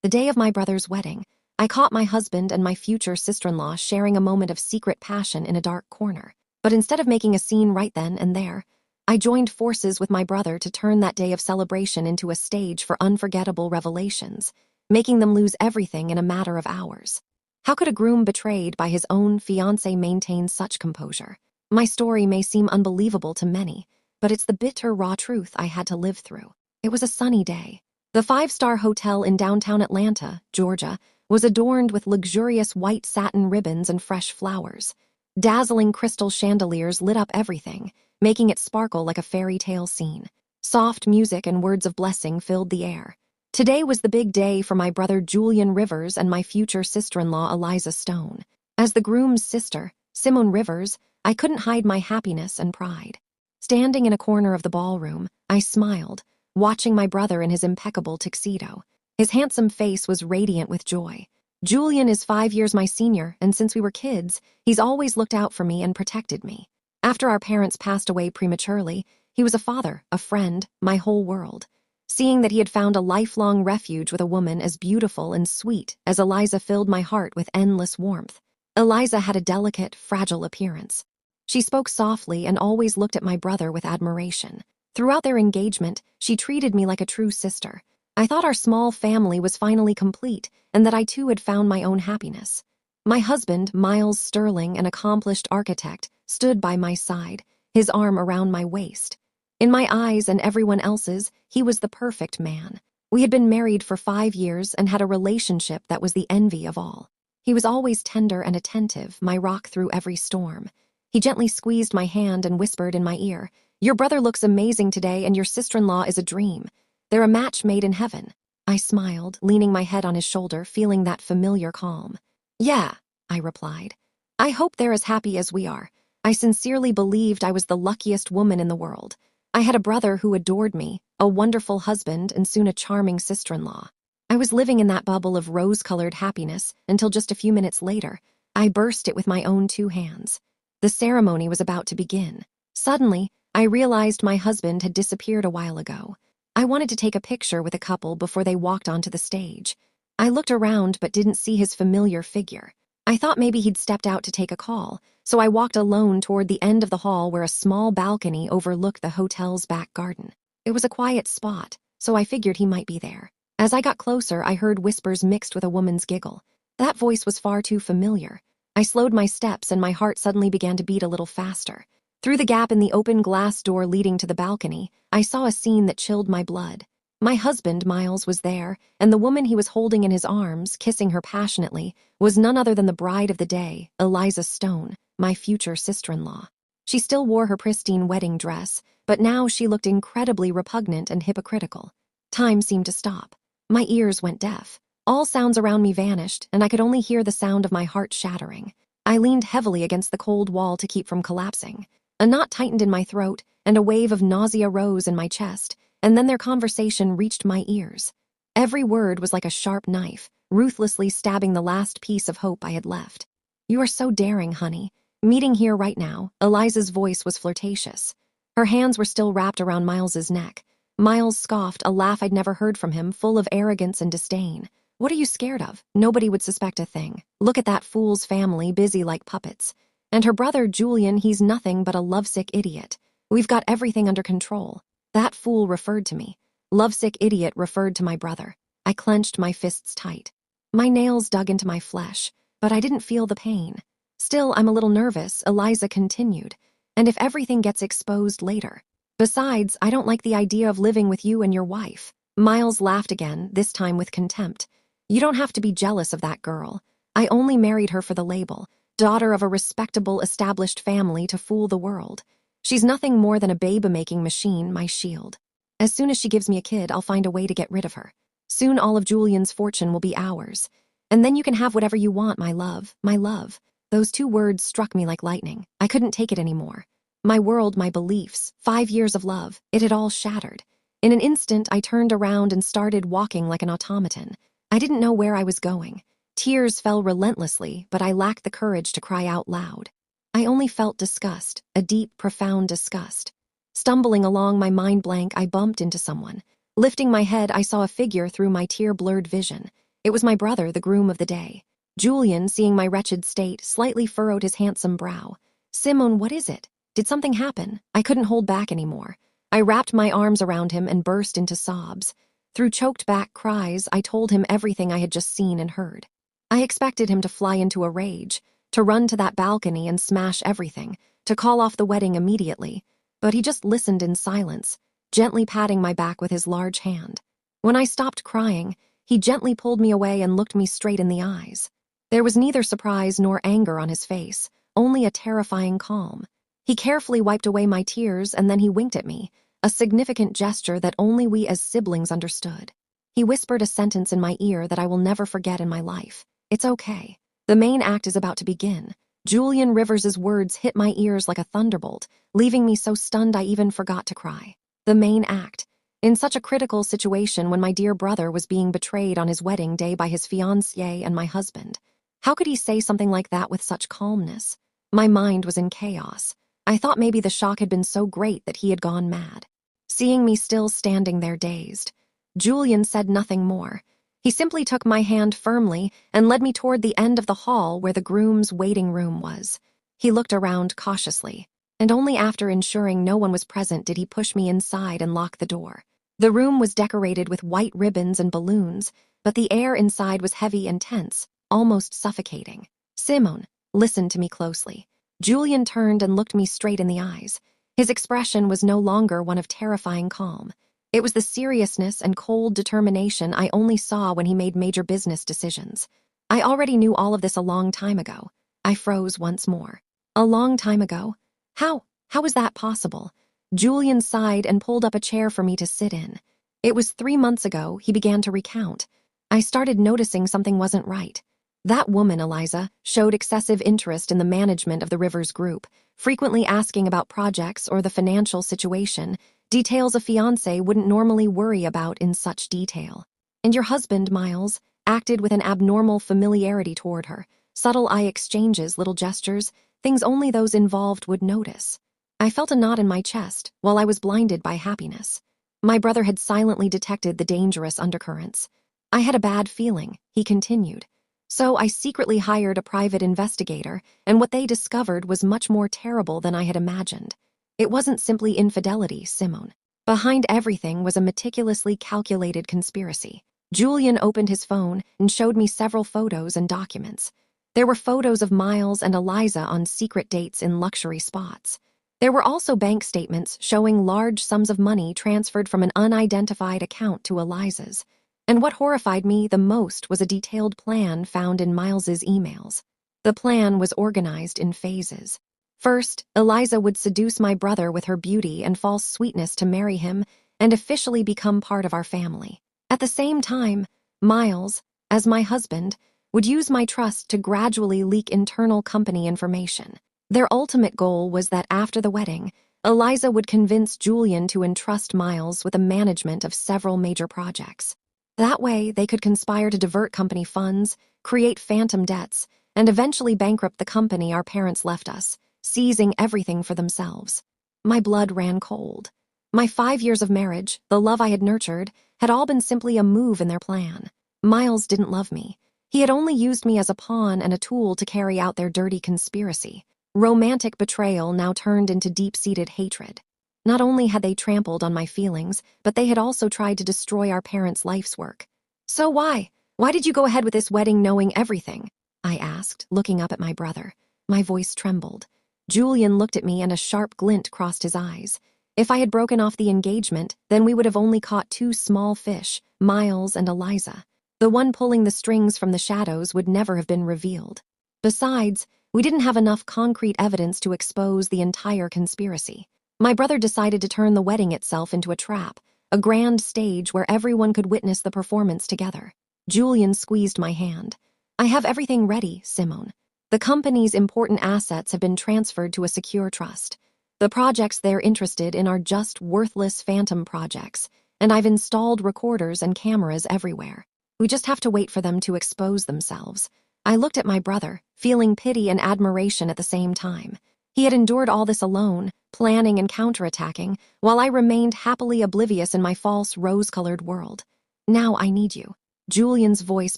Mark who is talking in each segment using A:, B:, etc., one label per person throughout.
A: The day of my brother's wedding, I caught my husband and my future sister-in-law sharing a moment of secret passion in a dark corner. But instead of making a scene right then and there, I joined forces with my brother to turn that day of celebration into a stage for unforgettable revelations, making them lose everything in a matter of hours. How could a groom betrayed by his own fiancée maintain such composure? My story may seem unbelievable to many, but it's the bitter, raw truth I had to live through. It was a sunny day. The five-star hotel in downtown Atlanta, Georgia, was adorned with luxurious white satin ribbons and fresh flowers. Dazzling crystal chandeliers lit up everything, making it sparkle like a fairy tale scene. Soft music and words of blessing filled the air. Today was the big day for my brother Julian Rivers and my future sister-in-law Eliza Stone. As the groom's sister, Simone Rivers, I couldn't hide my happiness and pride. Standing in a corner of the ballroom, I smiled, watching my brother in his impeccable tuxedo. His handsome face was radiant with joy. Julian is 5 years my senior, and since we were kids, he's always looked out for me and protected me. After our parents passed away prematurely, he was a father, a friend, my whole world. Seeing that he had found a lifelong refuge with a woman as beautiful and sweet as Eliza filled my heart with endless warmth. Eliza had a delicate, fragile appearance. She spoke softly and always looked at my brother with admiration. Throughout their engagement, she treated me like a true sister. I thought our small family was finally complete and that I too had found my own happiness. My husband, Miles Sterling, an accomplished architect, stood by my side, his arm around my waist. In my eyes and everyone else's, he was the perfect man. We had been married for 5 years and had a relationship that was the envy of all. He was always tender and attentive, my rock through every storm. He gently squeezed my hand and whispered in my ear, "Your brother looks amazing today and your sister-in-law is a dream. They're a match made in heaven." I smiled, leaning my head on his shoulder, feeling that familiar calm. "Yeah," I replied. "I hope they're as happy as we are. I sincerely believed I was the luckiest woman in the world. I had a brother who adored me, a wonderful husband, and soon a charming sister-in-law. I was living in that bubble of rose-colored happiness until just a few minutes later, I burst it with my own 2 hands. The ceremony was about to begin. Suddenly, I realized my husband had disappeared a while ago. I wanted to take a picture with a couple before they walked onto the stage. I looked around but didn't see his familiar figure. I thought maybe he'd stepped out to take a call, so I walked alone toward the end of the hall where a small balcony overlooked the hotel's back garden. It was a quiet spot, so I figured he might be there. As I got closer, I heard whispers mixed with a woman's giggle. That voice was far too familiar. I slowed my steps and my heart suddenly began to beat a little faster. Through the gap in the open glass door leading to the balcony, I saw a scene that chilled my blood. My husband, Miles, was there, and the woman he was holding in his arms, kissing her passionately, was none other than the bride of the day, Eliza Stone, my future sister-in-law. She still wore her pristine wedding dress, but now she looked incredibly repugnant and hypocritical. Time seemed to stop. My ears went deaf. All sounds around me vanished, and I could only hear the sound of my heart shattering. I leaned heavily against the cold wall to keep from collapsing. A knot tightened in my throat, and a wave of nausea rose in my chest, and then their conversation reached my ears. Every word was like a sharp knife, ruthlessly stabbing the last piece of hope I had left. "You are so daring, honey. Meeting here right now." Eliza's voice was flirtatious. Her hands were still wrapped around Miles's neck. Miles scoffed, a laugh I'd never heard from him, full of arrogance and disdain. "What are you scared of? Nobody would suspect a thing. Look at that fool's family, busy like puppets. And her brother, Julian, he's nothing but a lovesick idiot. We've got everything under control." That fool referred to me. Lovesick idiot referred to my brother. I clenched my fists tight. My nails dug into my flesh, but I didn't feel the pain. "Still, I'm a little nervous," Eliza continued. "And if everything gets exposed later? Besides, I don't like the idea of living with you and your wife." Miles laughed again, this time with contempt. "You don't have to be jealous of that girl. I only married her for the label, daughter of a respectable, established family to fool the world. She's nothing more than a baby-making machine, my shield. As soon as she gives me a kid, I'll find a way to get rid of her. Soon all of Julian's fortune will be ours. And then you can have whatever you want, my love, my love." Those 2 words struck me like lightning. I couldn't take it anymore. My world, my beliefs, 5 years of love, it had all shattered. In an instant, I turned around and started walking like an automaton. I didn't know where I was going. Tears fell relentlessly, but I lacked the courage to cry out loud. I only felt disgust, a deep, profound disgust. Stumbling along, my mind blank, I bumped into someone. Lifting my head, I saw a figure through my tear-blurred vision. It was my brother, the groom of the day. Julian, seeing my wretched state, slightly furrowed his handsome brow. "Simone, what is it? Did something happen?" I couldn't hold back anymore. I wrapped my arms around him and burst into sobs. Through choked back cries, I told him everything I had just seen and heard. I expected him to fly into a rage, to run to that balcony and smash everything, to call off the wedding immediately, but he just listened in silence, gently patting my back with his large hand. When I stopped crying, he gently pulled me away and looked me straight in the eyes. There was neither surprise nor anger on his face, only a terrifying calm. He carefully wiped away my tears and then he winked at me, a significant gesture that only we as siblings understood. He whispered a sentence in my ear that I will never forget in my life. "It's okay. The main act is about to begin." Julian Rivers's words hit my ears like a thunderbolt, leaving me so stunned I even forgot to cry. The main act. In such a critical situation when my dear brother was being betrayed on his wedding day by his fiancée and my husband. How could he say something like that with such calmness? My mind was in chaos. I thought maybe the shock had been so great that he had gone mad. Seeing me still standing there dazed, Julian said nothing more. He simply took my hand firmly and led me toward the end of the hall where the groom's waiting room was. He looked around cautiously, and only after ensuring no one was present did he push me inside and lock the door. The room was decorated with white ribbons and balloons, but the air inside was heavy and tense, almost suffocating. "Simone, listen to me closely." Julian turned and looked me straight in the eyes. His expression was no longer one of terrifying calm. It was the seriousness and cold determination I only saw when he made major business decisions. I already knew all of this a long time ago. I froze once more. A long time ago? How was that possible? Julian sighed and pulled up a chair for me to sit in. It was 3 months ago, he began to recount. I started noticing something wasn't right. That woman, Eliza, showed excessive interest in the management of the Rivers Group, frequently asking about projects or the financial situation, details a fiancé wouldn't normally worry about in such detail. And your husband, Miles, acted with an abnormal familiarity toward her, subtle eye exchanges, little gestures, things only those involved would notice. I felt a knot in my chest while I was blinded by happiness. My brother had silently detected the dangerous undercurrents. I had a bad feeling, he continued. So I secretly hired a private investigator, and what they discovered was much more terrible than I had imagined. It wasn't simply infidelity, Simone. Behind everything was a meticulously calculated conspiracy. Julian opened his phone and showed me several photos and documents. There were photos of Miles and Eliza on secret dates in luxury spots. There were also bank statements showing large sums of money transferred from an unidentified account to Eliza's. And what horrified me the most was a detailed plan found in Miles's emails. The plan was organized in phases. First, Eliza would seduce my brother with her beauty and false sweetness to marry him and officially become part of our family. At the same time, Miles, as my husband, would use my trust to gradually leak internal company information. Their ultimate goal was that after the wedding, Eliza would convince Julian to entrust Miles with the management of several major projects. That way, they could conspire to divert company funds, create phantom debts, and eventually bankrupt the company our parents left us, seizing everything for themselves. My blood ran cold. My 5 years of marriage, the love I had nurtured, had all been simply a move in their plan. Miles didn't love me. He had only used me as a pawn and a tool to carry out their dirty conspiracy. Romantic betrayal now turned into deep-seated hatred. Not only had they trampled on my feelings, but they had also tried to destroy our parents' life's work. "So why? Why did you go ahead with this wedding knowing everything?" I asked, looking up at my brother. My voice trembled. Julian looked at me and a sharp glint crossed his eyes. If I had broken off the engagement, then we would have only caught 2 small fish, Miles and Eliza. The one pulling the strings from the shadows would never have been revealed. Besides, we didn't have enough concrete evidence to expose the entire conspiracy. My brother decided to turn the wedding itself into a trap, a grand stage where everyone could witness the performance together. Julian squeezed my hand. "I have everything ready, Simone. The company's important assets have been transferred to a secure trust. The projects they're interested in are just worthless phantom projects, and I've installed recorders and cameras everywhere. We just have to wait for them to expose themselves." I looked at my brother, feeling pity and admiration at the same time. He had endured all this alone, planning and counterattacking, while I remained happily oblivious in my false rose-colored world. "Now I need you. Julian's voice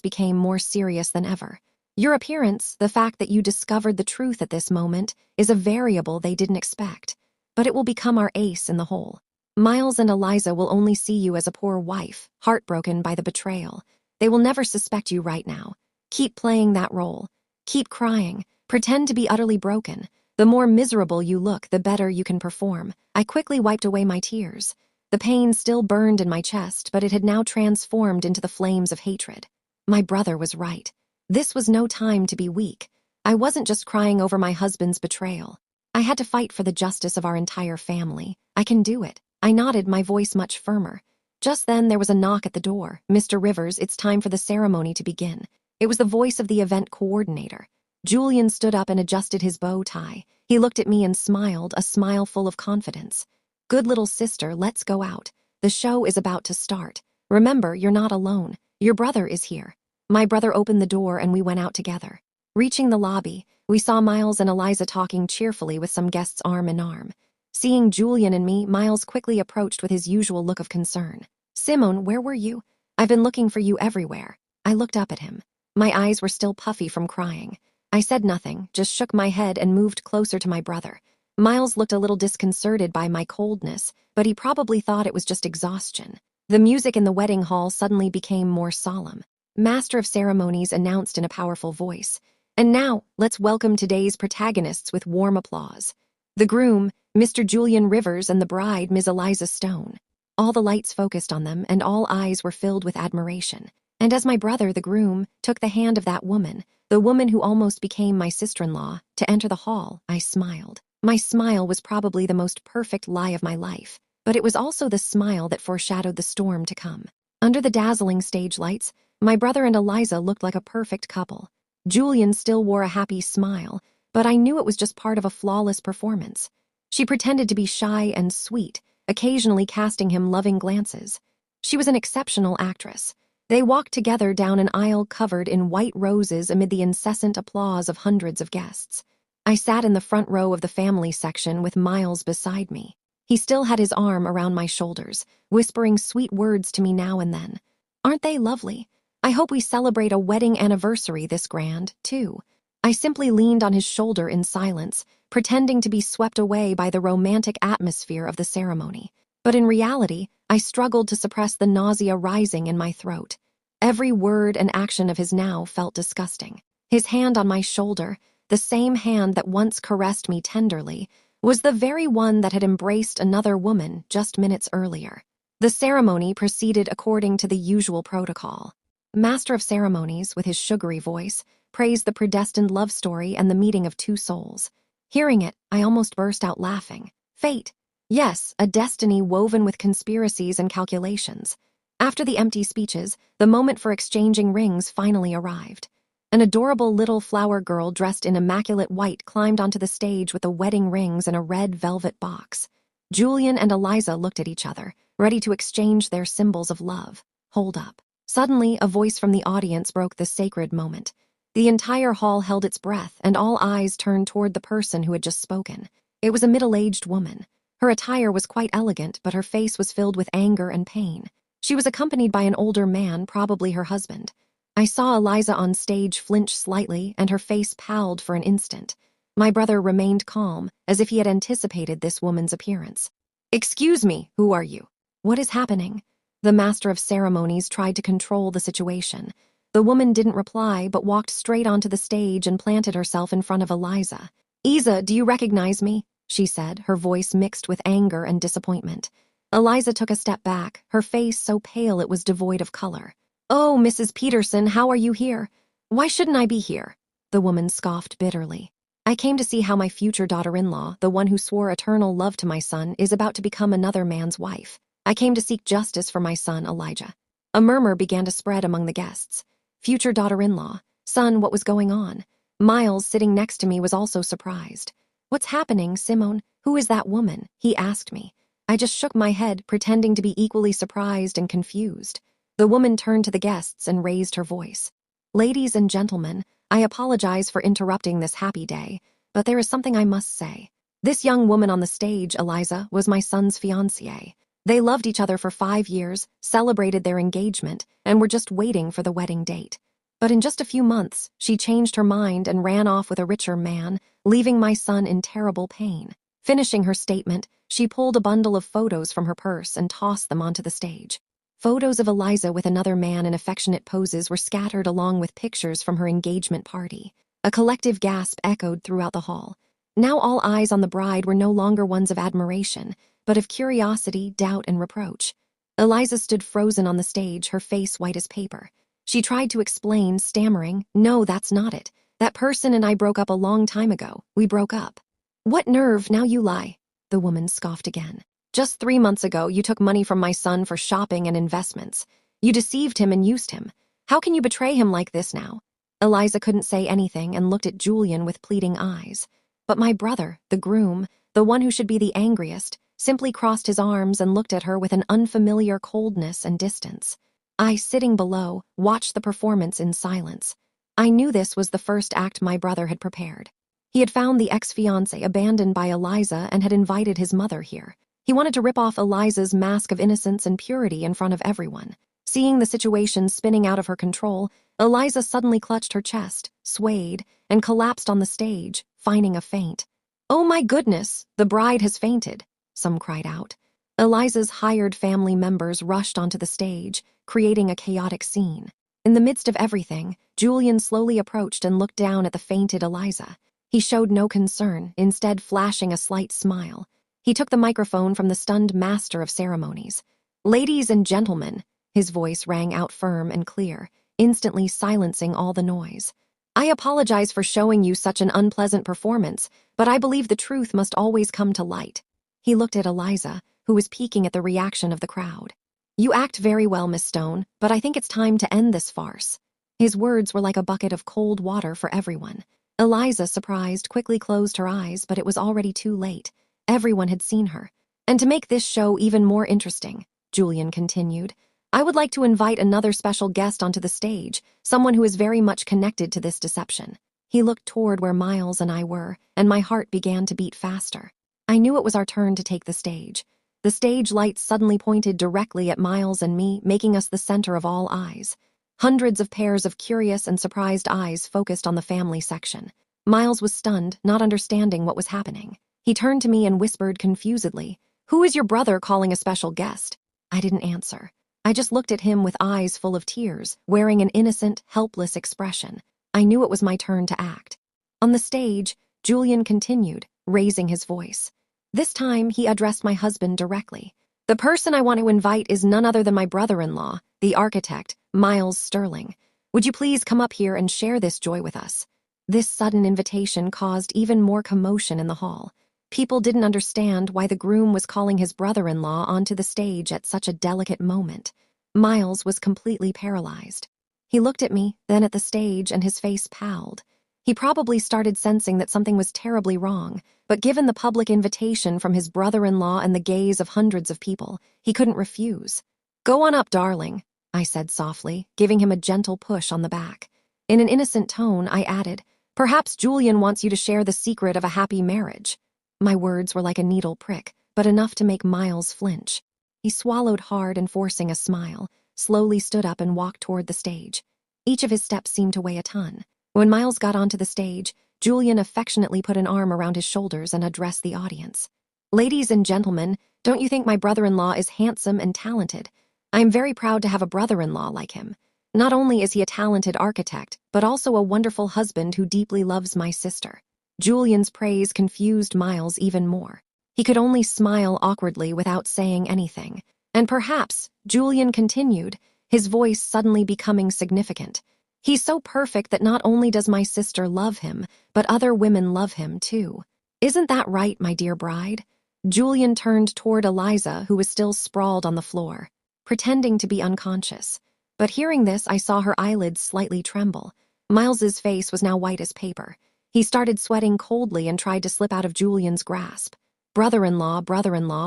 A: became more serious than ever. Your appearance, the fact that you discovered the truth at this moment, is a variable they didn't expect. But it will become our ace in the hole. Miles and Eliza will only see you as a poor wife, heartbroken by the betrayal. They will never suspect you right now. Keep playing that role. Keep crying. Pretend to be utterly broken. The more miserable you look, the better you can perform. I quickly wiped away my tears. The pain still burned in my chest, but it had now transformed into the flames of hatred. My brother was right. This was no time to be weak. I wasn't just crying over my husband's betrayal. I had to fight for the justice of our entire family. I can do it. I nodded, my voice much firmer. Just then there was a knock at the door. Mr. Rivers, it's time for the ceremony to begin. It was the voice of the event coordinator. Julian stood up and adjusted his bow tie. He looked at me and smiled, a smile full of confidence. Good little sister, let's go out. The show is about to start. Remember, you're not alone. Your brother is here. My brother opened the door and we went out together. Reaching the lobby, we saw Miles and Eliza talking cheerfully with some guests arm in arm. Seeing Julian and me, Miles quickly approached with his usual look of concern. Simone, where were you? I've been looking for you everywhere. I looked up at him. My eyes were still puffy from crying. I said nothing, just shook my head and moved closer to my brother. Miles looked a little disconcerted by my coldness, but he probably thought it was just exhaustion. The music in the wedding hall suddenly became more solemn. Master of Ceremonies announced in a powerful voice. And now, let's welcome today's protagonists with warm applause. The groom, Mr. Julian Rivers, and the bride, Ms. Eliza Stone. All the lights focused on them, and all eyes were filled with admiration. And as my brother, the groom, took the hand of that woman, the woman who almost became my sister-in-law, to enter the hall, I smiled. My smile was probably the most perfect lie of my life, but it was also the smile that foreshadowed the storm to come. Under the dazzling stage lights, my brother and Eliza looked like a perfect couple. Julian still wore a happy smile, but I knew it was just part of a flawless performance. She pretended to be shy and sweet, occasionally casting him loving glances. She was an exceptional actress. They walked together down an aisle covered in white roses amid the incessant applause of hundreds of guests. I sat in the front row of the family section with Miles beside me. He still had his arm around my shoulders, whispering sweet words to me now and then. Aren't they lovely? I hope we celebrate a wedding anniversary this grand, too. I simply leaned on his shoulder in silence, pretending to be swept away by the romantic atmosphere of the ceremony. But in reality, I struggled to suppress the nausea rising in my throat. Every word and action of his now felt disgusting. His hand on my shoulder, the same hand that once caressed me tenderly, was the very one that had embraced another woman just minutes earlier. The ceremony proceeded according to the usual protocol. Master of Ceremonies, with his sugary voice, praised the predestined love story and the meeting of two souls. Hearing it, I almost burst out laughing. Fate. Yes, a destiny woven with conspiracies and calculations. After the empty speeches, the moment for exchanging rings finally arrived. An adorable little flower girl dressed in immaculate white climbed onto the stage with the wedding rings in a red velvet box. Julian and Eliza looked at each other, ready to exchange their symbols of love. Hold up. Suddenly, a voice from the audience broke the sacred moment. The entire hall held its breath, and all eyes turned toward the person who had just spoken. It was a middle-aged woman. Her attire was quite elegant, but her face was filled with anger and pain. She was accompanied by an older man, probably her husband. I saw Eliza on stage flinch slightly, and her face palled for an instant. My brother remained calm, as if he had anticipated this woman's appearance. "Excuse me, who are you? What is happening?" The Master of Ceremonies tried to control the situation. The woman didn't reply, but walked straight onto the stage and planted herself in front of Eliza. "Isa, do you recognize me?" she said, her voice mixed with anger and disappointment. Eliza took a step back, her face so pale it was devoid of color. "Oh, Mrs. Peterson, how are you here? Why shouldn't I be here?" The woman scoffed bitterly. "I came to see how my future daughter-in-law, the one who swore eternal love to my son, is about to become another man's wife. I came to seek justice for my son, Elijah." A murmur began to spread among the guests. Future daughter-in-law, son, what was going on? Miles, sitting next to me, was also surprised. "What's happening, Simone? Who is that woman?" he asked me. I just shook my head, pretending to be equally surprised and confused. The woman turned to the guests and raised her voice. "Ladies and gentlemen, I apologize for interrupting this happy day, but there is something I must say. This young woman on the stage, Eliza, was my son's fiancée. They loved each other for 5 years, celebrated their engagement, and were just waiting for the wedding date. But in just a few months, she changed her mind and ran off with a richer man, leaving my son in terrible pain. Finishing her statement, she pulled a bundle of photos from her purse and tossed them onto the stage. Photos of Eliza with another man in affectionate poses were scattered along with pictures from her engagement party. A collective gasp echoed throughout the hall. Now all eyes on the bride were no longer ones of admiration, but of curiosity, doubt, and reproach. Eliza stood frozen on the stage, her face white as paper. She tried to explain, stammering, "No, that's not it. That person and I broke up a long time ago. We broke up." "What nerve, now you lie," the woman scoffed again. "Just 3 months ago, you took money from my son for shopping and investments. You deceived him and used him. How can you betray him like this now?" Eliza couldn't say anything and looked at Julian with pleading eyes. But my brother, the groom, the one who should be the angriest, simply crossed his arms and looked at her with an unfamiliar coldness and distance. I, sitting below, watched the performance in silence. I knew this was the first act my brother had prepared. He had found the ex-fiancée abandoned by Eliza and had invited his mother here. He wanted to rip off Eliza's mask of innocence and purity in front of everyone. Seeing the situation spinning out of her control, Eliza suddenly clutched her chest, swayed, and collapsed on the stage, feigning a faint. "Oh my goodness, the bride has fainted," some cried out. Eliza's hired family members rushed onto the stage, creating a chaotic scene. In the midst of everything, Julian slowly approached and looked down at the fainted Eliza. He showed no concern, instead flashing a slight smile. He took the microphone from the stunned master of ceremonies. "Ladies and gentlemen," his voice rang out firm and clear, instantly silencing all the noise. "I apologize for showing you such an unpleasant performance, but I believe the truth must always come to light." He looked at Eliza, who was peeking at the reaction of the crowd. "You act very well, Miss Stone, but I think it's time to end this farce." His words were like a bucket of cold water for everyone. Eliza, surprised, quickly closed her eyes, but it was already too late. Everyone had seen her. "And to make this show even more interesting," Julian continued, "I would like to invite another special guest onto the stage, someone who is very much connected to this deception." He looked toward where Miles and I were, and my heart began to beat faster. I knew it was our turn to take the stage. The stage lights suddenly pointed directly at Miles and me, making us the center of all eyes. Hundreds of pairs of curious and surprised eyes focused on the family section. Miles was stunned, not understanding what was happening. He turned to me and whispered confusedly, "Who is your brother calling a special guest?" I didn't answer. I just looked at him with eyes full of tears, wearing an innocent, helpless expression. I knew it was my turn to act. On the stage, Julian continued, raising his voice. This time, he addressed my husband directly. "The person I want to invite is none other than my brother-in-law, the architect, Miles Sterling. Would you please come up here and share this joy with us?" This sudden invitation caused even more commotion in the hall. People didn't understand why the groom was calling his brother-in-law onto the stage at such a delicate moment. Miles was completely paralyzed. He looked at me, then at the stage, and his face palled. He probably started sensing that something was terribly wrong, but given the public invitation from his brother-in-law and the gaze of hundreds of people, he couldn't refuse. "Go on up, darling," I said softly, giving him a gentle push on the back. In an innocent tone, I added, "Perhaps Julian wants you to share the secret of a happy marriage." My words were like a needle prick, but enough to make Miles flinch. He swallowed hard and, forcing a smile, slowly stood up and walked toward the stage. Each of his steps seemed to weigh a ton. When Miles got onto the stage, Julian affectionately put an arm around his shoulders and addressed the audience. "Ladies and gentlemen, don't you think my brother-in-law is handsome and talented? I am very proud to have a brother-in-law like him. Not only is he a talented architect, but also a wonderful husband who deeply loves my sister." Julian's praise confused Miles even more. He could only smile awkwardly without saying anything. "And perhaps," Julian continued, his voice suddenly becoming significant, "he's so perfect that not only does my sister love him, but other women love him too. Isn't that right, my dear bride?" Julian turned toward Eliza, who was still sprawled on the floor, pretending to be unconscious. But hearing this, I saw her eyelids slightly tremble. Miles's face was now white as paper. He started sweating coldly and tried to slip out of Julian's grasp. Brother-in-law,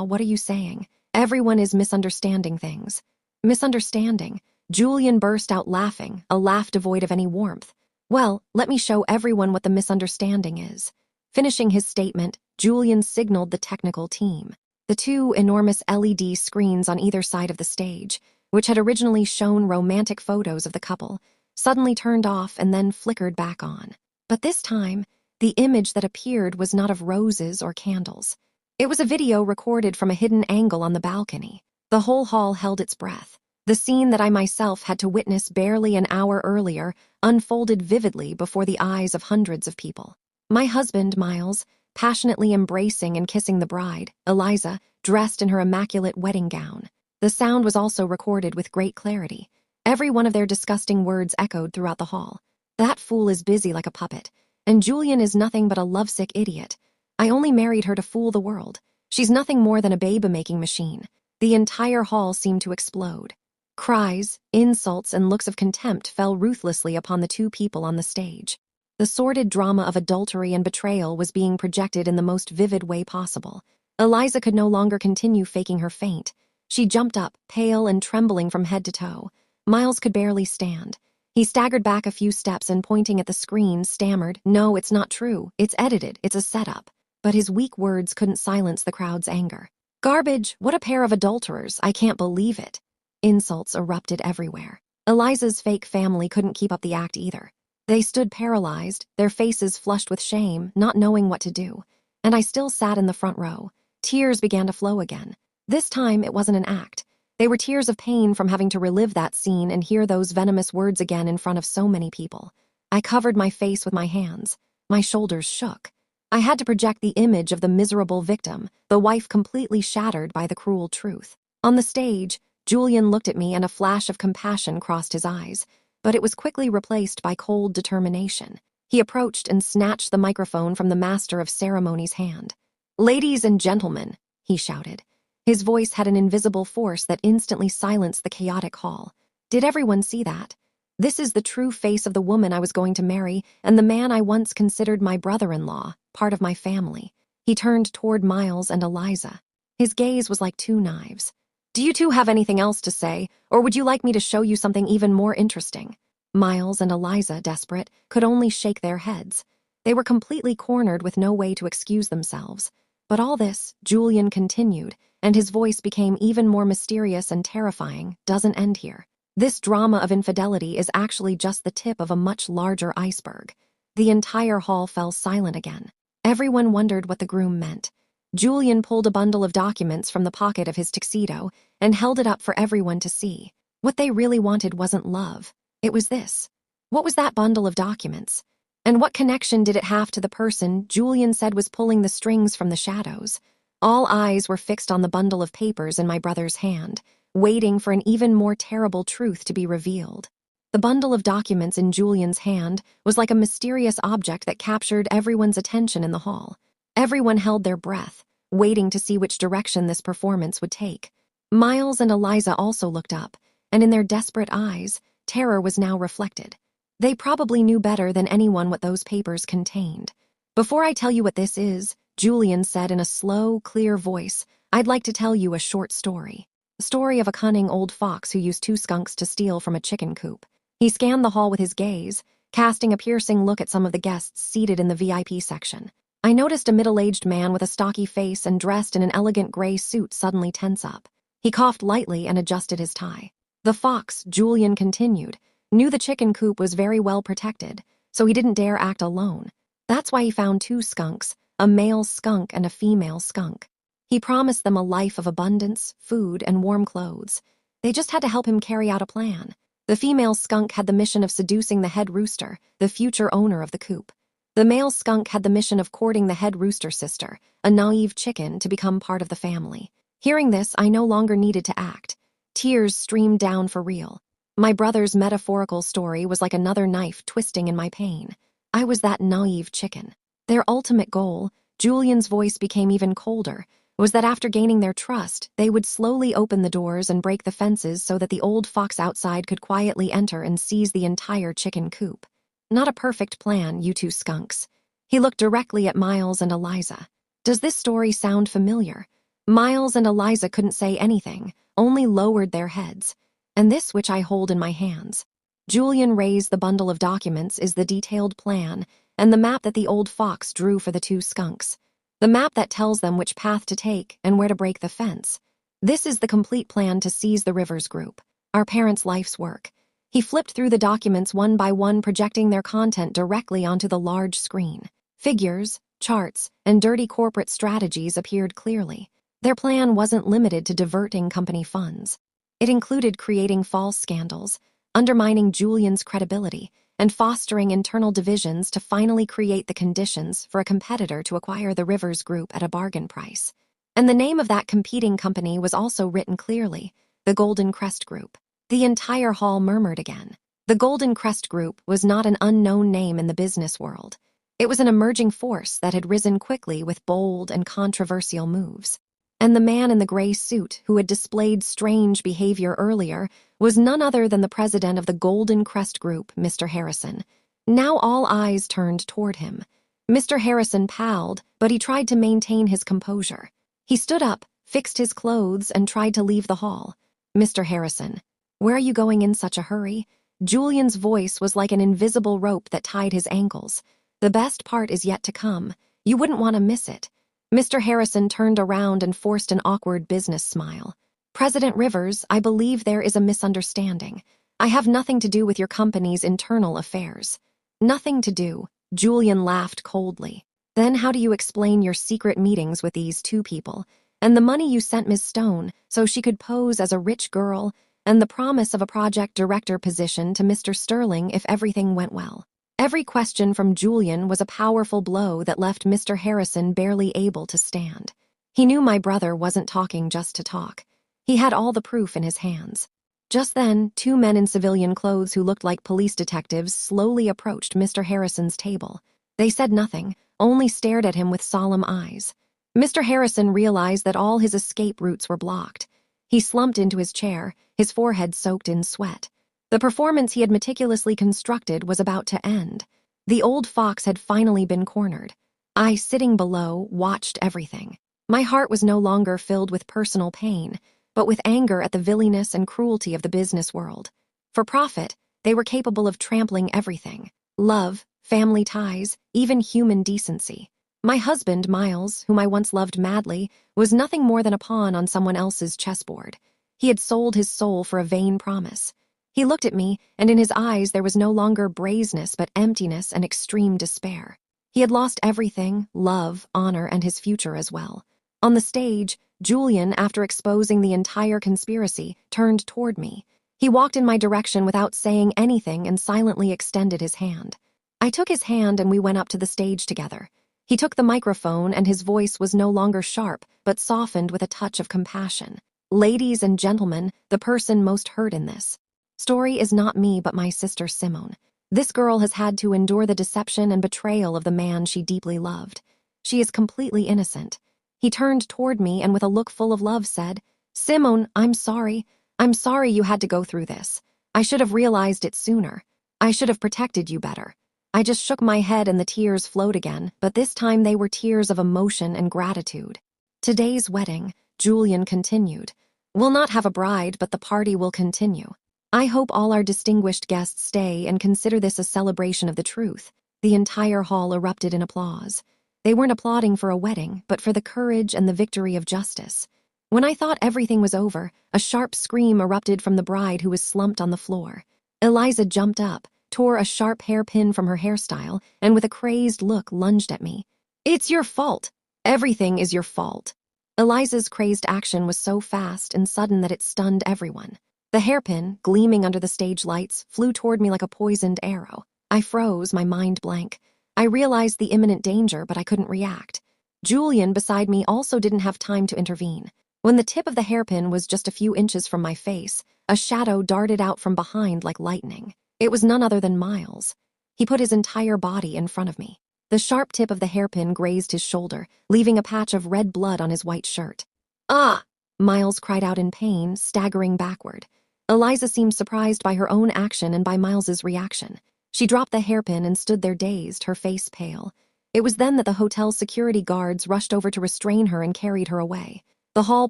A: what are you saying? Everyone is misunderstanding things." "Misunderstanding?" Julian burst out laughing, a laugh devoid of any warmth. "Well, let me show everyone what the misunderstanding is." Finishing his statement, Julian signaled the technical team. The two enormous LED screens on either side of the stage, which had originally shown romantic photos of the couple, suddenly turned off and then flickered back on. But this time, the image that appeared was not of roses or candles. It was a video recorded from a hidden angle on the balcony. The whole hall held its breath. The scene that I myself had to witness barely an hour earlier unfolded vividly before the eyes of hundreds of people. My husband, Miles, passionately embracing and kissing the bride, Eliza, dressed in her immaculate wedding gown. The sound was also recorded with great clarity. Every one of their disgusting words echoed throughout the hall. That fool is busy like a puppet, and Julian is nothing but a lovesick idiot. I only married her to fool the world. She's nothing more than a baby-making machine. The entire hall seemed to explode. Cries, insults, and looks of contempt fell ruthlessly upon the two people on the stage. The sordid drama of adultery and betrayal was being projected in the most vivid way possible. Eliza could no longer continue faking her faint. She jumped up, pale and trembling from head to toe. Miles could barely stand. He staggered back a few steps and, pointing at the screen, stammered, "No, it's not true. It's edited. It's a setup." But his weak words couldn't silence the crowd's anger. "Garbage! What a pair of adulterers! I can't believe it!" Insults erupted everywhere. Eliza's fake family couldn't keep up the act either. They stood paralyzed, their faces flushed with shame, not knowing what to do. And I still sat in the front row. Tears began to flow again. This time, it wasn't an act. They were tears of pain from having to relive that scene and hear those venomous words again in front of so many people. I covered my face with my hands. My shoulders shook. I had to project the image of the miserable victim, the wife completely shattered by the cruel truth. On the stage, Julian looked at me and a flash of compassion crossed his eyes, but it was quickly replaced by cold determination. He approached and snatched the microphone from the master of ceremonies' hand. "Ladies and gentlemen," he shouted. His voice had an invisible force that instantly silenced the chaotic hall. Did everyone see that? This is the true face of the woman I was going to marry and the man I once considered my brother-in-law, part of my family. He turned toward Miles and Eliza. His gaze was like two knives. "Do you two have anything else to say, or would you like me to show you something even more interesting?" Miles and Eliza, desperate, could only shake their heads. They were completely cornered with no way to excuse themselves. But all this, Julian continued, and his voice became even more mysterious and terrifying, doesn't end here. This drama of infidelity is actually just the tip of a much larger iceberg. The entire hall fell silent again. Everyone wondered what the groom meant. Julian pulled a bundle of documents from the pocket of his tuxedo and held it up for everyone to see. What they really wanted wasn't love. It was this. What was that bundle of documents? And what connection did it have to the person Julian said was pulling the strings from the shadows? All eyes were fixed on the bundle of papers in my brother's hand, waiting for an even more terrible truth to be revealed. The bundle of documents in Julian's hand was like a mysterious object that captured everyone's attention in the hall. Everyone held their breath, waiting to see which direction this performance would take. Miles and Eliza also looked up, and in their desperate eyes, terror was now reflected. They probably knew better than anyone what those papers contained. "Before I tell you what this is," Julian said in a slow, clear voice, "I'd like to tell you a short story. A story of a cunning old fox who used two skunks to steal from a chicken coop." He scanned the hall with his gaze, casting a piercing look at some of the guests seated in the VIP section. I noticed a middle-aged man with a stocky face and dressed in an elegant gray suit suddenly tense up. He coughed lightly and adjusted his tie. The fox, Julian continued, knew the chicken coop was very well protected, so he didn't dare act alone. That's why he found two skunks, a male skunk and a female skunk. He promised them a life of abundance, food, and warm clothes. They just had to help him carry out a plan. The female skunk had the mission of seducing the head rooster, the future owner of the coop. The male skunk had the mission of courting the head rooster sister, a naive chicken, to become part of the family. Hearing this, I no longer needed to act. Tears streamed down for real. My brother's metaphorical story was like another knife twisting in my pain. I was that naive chicken. Their ultimate goal, Julian's voice became even colder, was that after gaining their trust, they would slowly open the doors and break the fences so that the old fox outside could quietly enter and seize the entire chicken coop. Not a perfect plan, you two skunks. He looked directly at Miles and Eliza. Does this story sound familiar? Miles and Eliza couldn't say anything, only lowered their heads. And this which I hold in my hands. Julian raised the bundle of documents is the detailed plan and the map that the old fox drew for the two skunks. The map that tells them which path to take and where to break the fence. This is the complete plan to seize the Rivers Group, our parents' life's work. He flipped through the documents one by one, projecting their content directly onto the large screen. Figures, charts, and dirty corporate strategies appeared clearly. Their plan wasn't limited to diverting company funds. It included creating false scandals, undermining Julian's credibility, and fostering internal divisions to finally create the conditions for a competitor to acquire the Rivers Group at a bargain price. And the name of that competing company was also written clearly, the Golden Crest Group. The entire hall murmured again. The Golden Crest Group was not an unknown name in the business world. It was an emerging force that had risen quickly with bold and controversial moves. And the man in the gray suit who had displayed strange behavior earlier was none other than the president of the Golden Crest Group, Mr. Harrison. Now all eyes turned toward him. Mr. Harrison palled, but he tried to maintain his composure. He stood up, fixed his clothes, and tried to leave the hall. Mr. Harrison, where are you going in such a hurry? Julian's voice was like an invisible rope that tied his ankles. The best part is yet to come. You wouldn't want to miss it. Mr. Harrison turned around and forced an awkward business smile. President Rivers, I believe there is a misunderstanding. I have nothing to do with your company's internal affairs. Nothing to do. Julian laughed coldly. Then how do you explain your secret meetings with these two people, and the money you sent Ms. Stone so she could pose as a rich girl, and the promise of a project director position to Mr. Sterling if everything went well? Every question from Julian was a powerful blow that left Mr. Harrison barely able to stand. He knew my brother wasn't talking just to talk. He had all the proof in his hands. Just then, two men in civilian clothes who looked like police detectives slowly approached Mr. Harrison's table. They said nothing, only stared at him with solemn eyes. Mr. Harrison realized that all his escape routes were blocked. He slumped into his chair, his forehead soaked in sweat. The performance he had meticulously constructed was about to end. The old fox had finally been cornered. I, sitting below, watched everything. My heart was no longer filled with personal pain, but with anger at the villainous and cruelty of the business world. For profit, they were capable of trampling everything: love, family ties, even human decency. My husband, Miles, whom I once loved madly, was nothing more than a pawn on someone else's chessboard. He had sold his soul for a vain promise. He looked at me, and in his eyes there was no longer brazenness but emptiness and extreme despair. He had lost everything: love, honor, and his future as well. On the stage, Julian, after exposing the entire conspiracy, turned toward me. He walked in my direction without saying anything and silently extended his hand. I took his hand and we went up to the stage together. He took the microphone and his voice was no longer sharp, but softened with a touch of compassion. Ladies and gentlemen, the person most hurt in this story is not me but my sister Simone. This girl has had to endure the deception and betrayal of the man she deeply loved. She is completely innocent. He turned toward me and with a look full of love said, "Simone, I'm sorry. I'm sorry you had to go through this. I should have realized it sooner. I should have protected you better." I just shook my head and the tears flowed again, but this time they were tears of emotion and gratitude. Today's wedding, Julian continued, will not have a bride, but the party will continue. I hope all our distinguished guests stay and consider this a celebration of the truth. The entire hall erupted in applause. They weren't applauding for a wedding, but for the courage and the victory of justice. When I thought everything was over, a sharp scream erupted from the bride who was slumped on the floor. Eliza jumped up, tore a sharp hairpin from her hairstyle, and with a crazed look lunged at me. "It's your fault. Everything is your fault." Eliza's crazed action was so fast and sudden that it stunned everyone. The hairpin, gleaming under the stage lights, flew toward me like a poisoned arrow. I froze, my mind blank. I realized the imminent danger, but I couldn't react. Julian, beside me, also didn't have time to intervene. When the tip of the hairpin was just a few inches from my face, a shadow darted out from behind like lightning. It was none other than Miles. He put his entire body in front of me. The sharp tip of the hairpin grazed his shoulder, leaving a patch of red blood on his white shirt. "Ah!" Miles cried out in pain, staggering backward. Eliza seemed surprised by her own action and by Miles's reaction. She dropped the hairpin and stood there dazed, her face pale. It was then that the hotel's security guards rushed over to restrain her and carried her away. The hall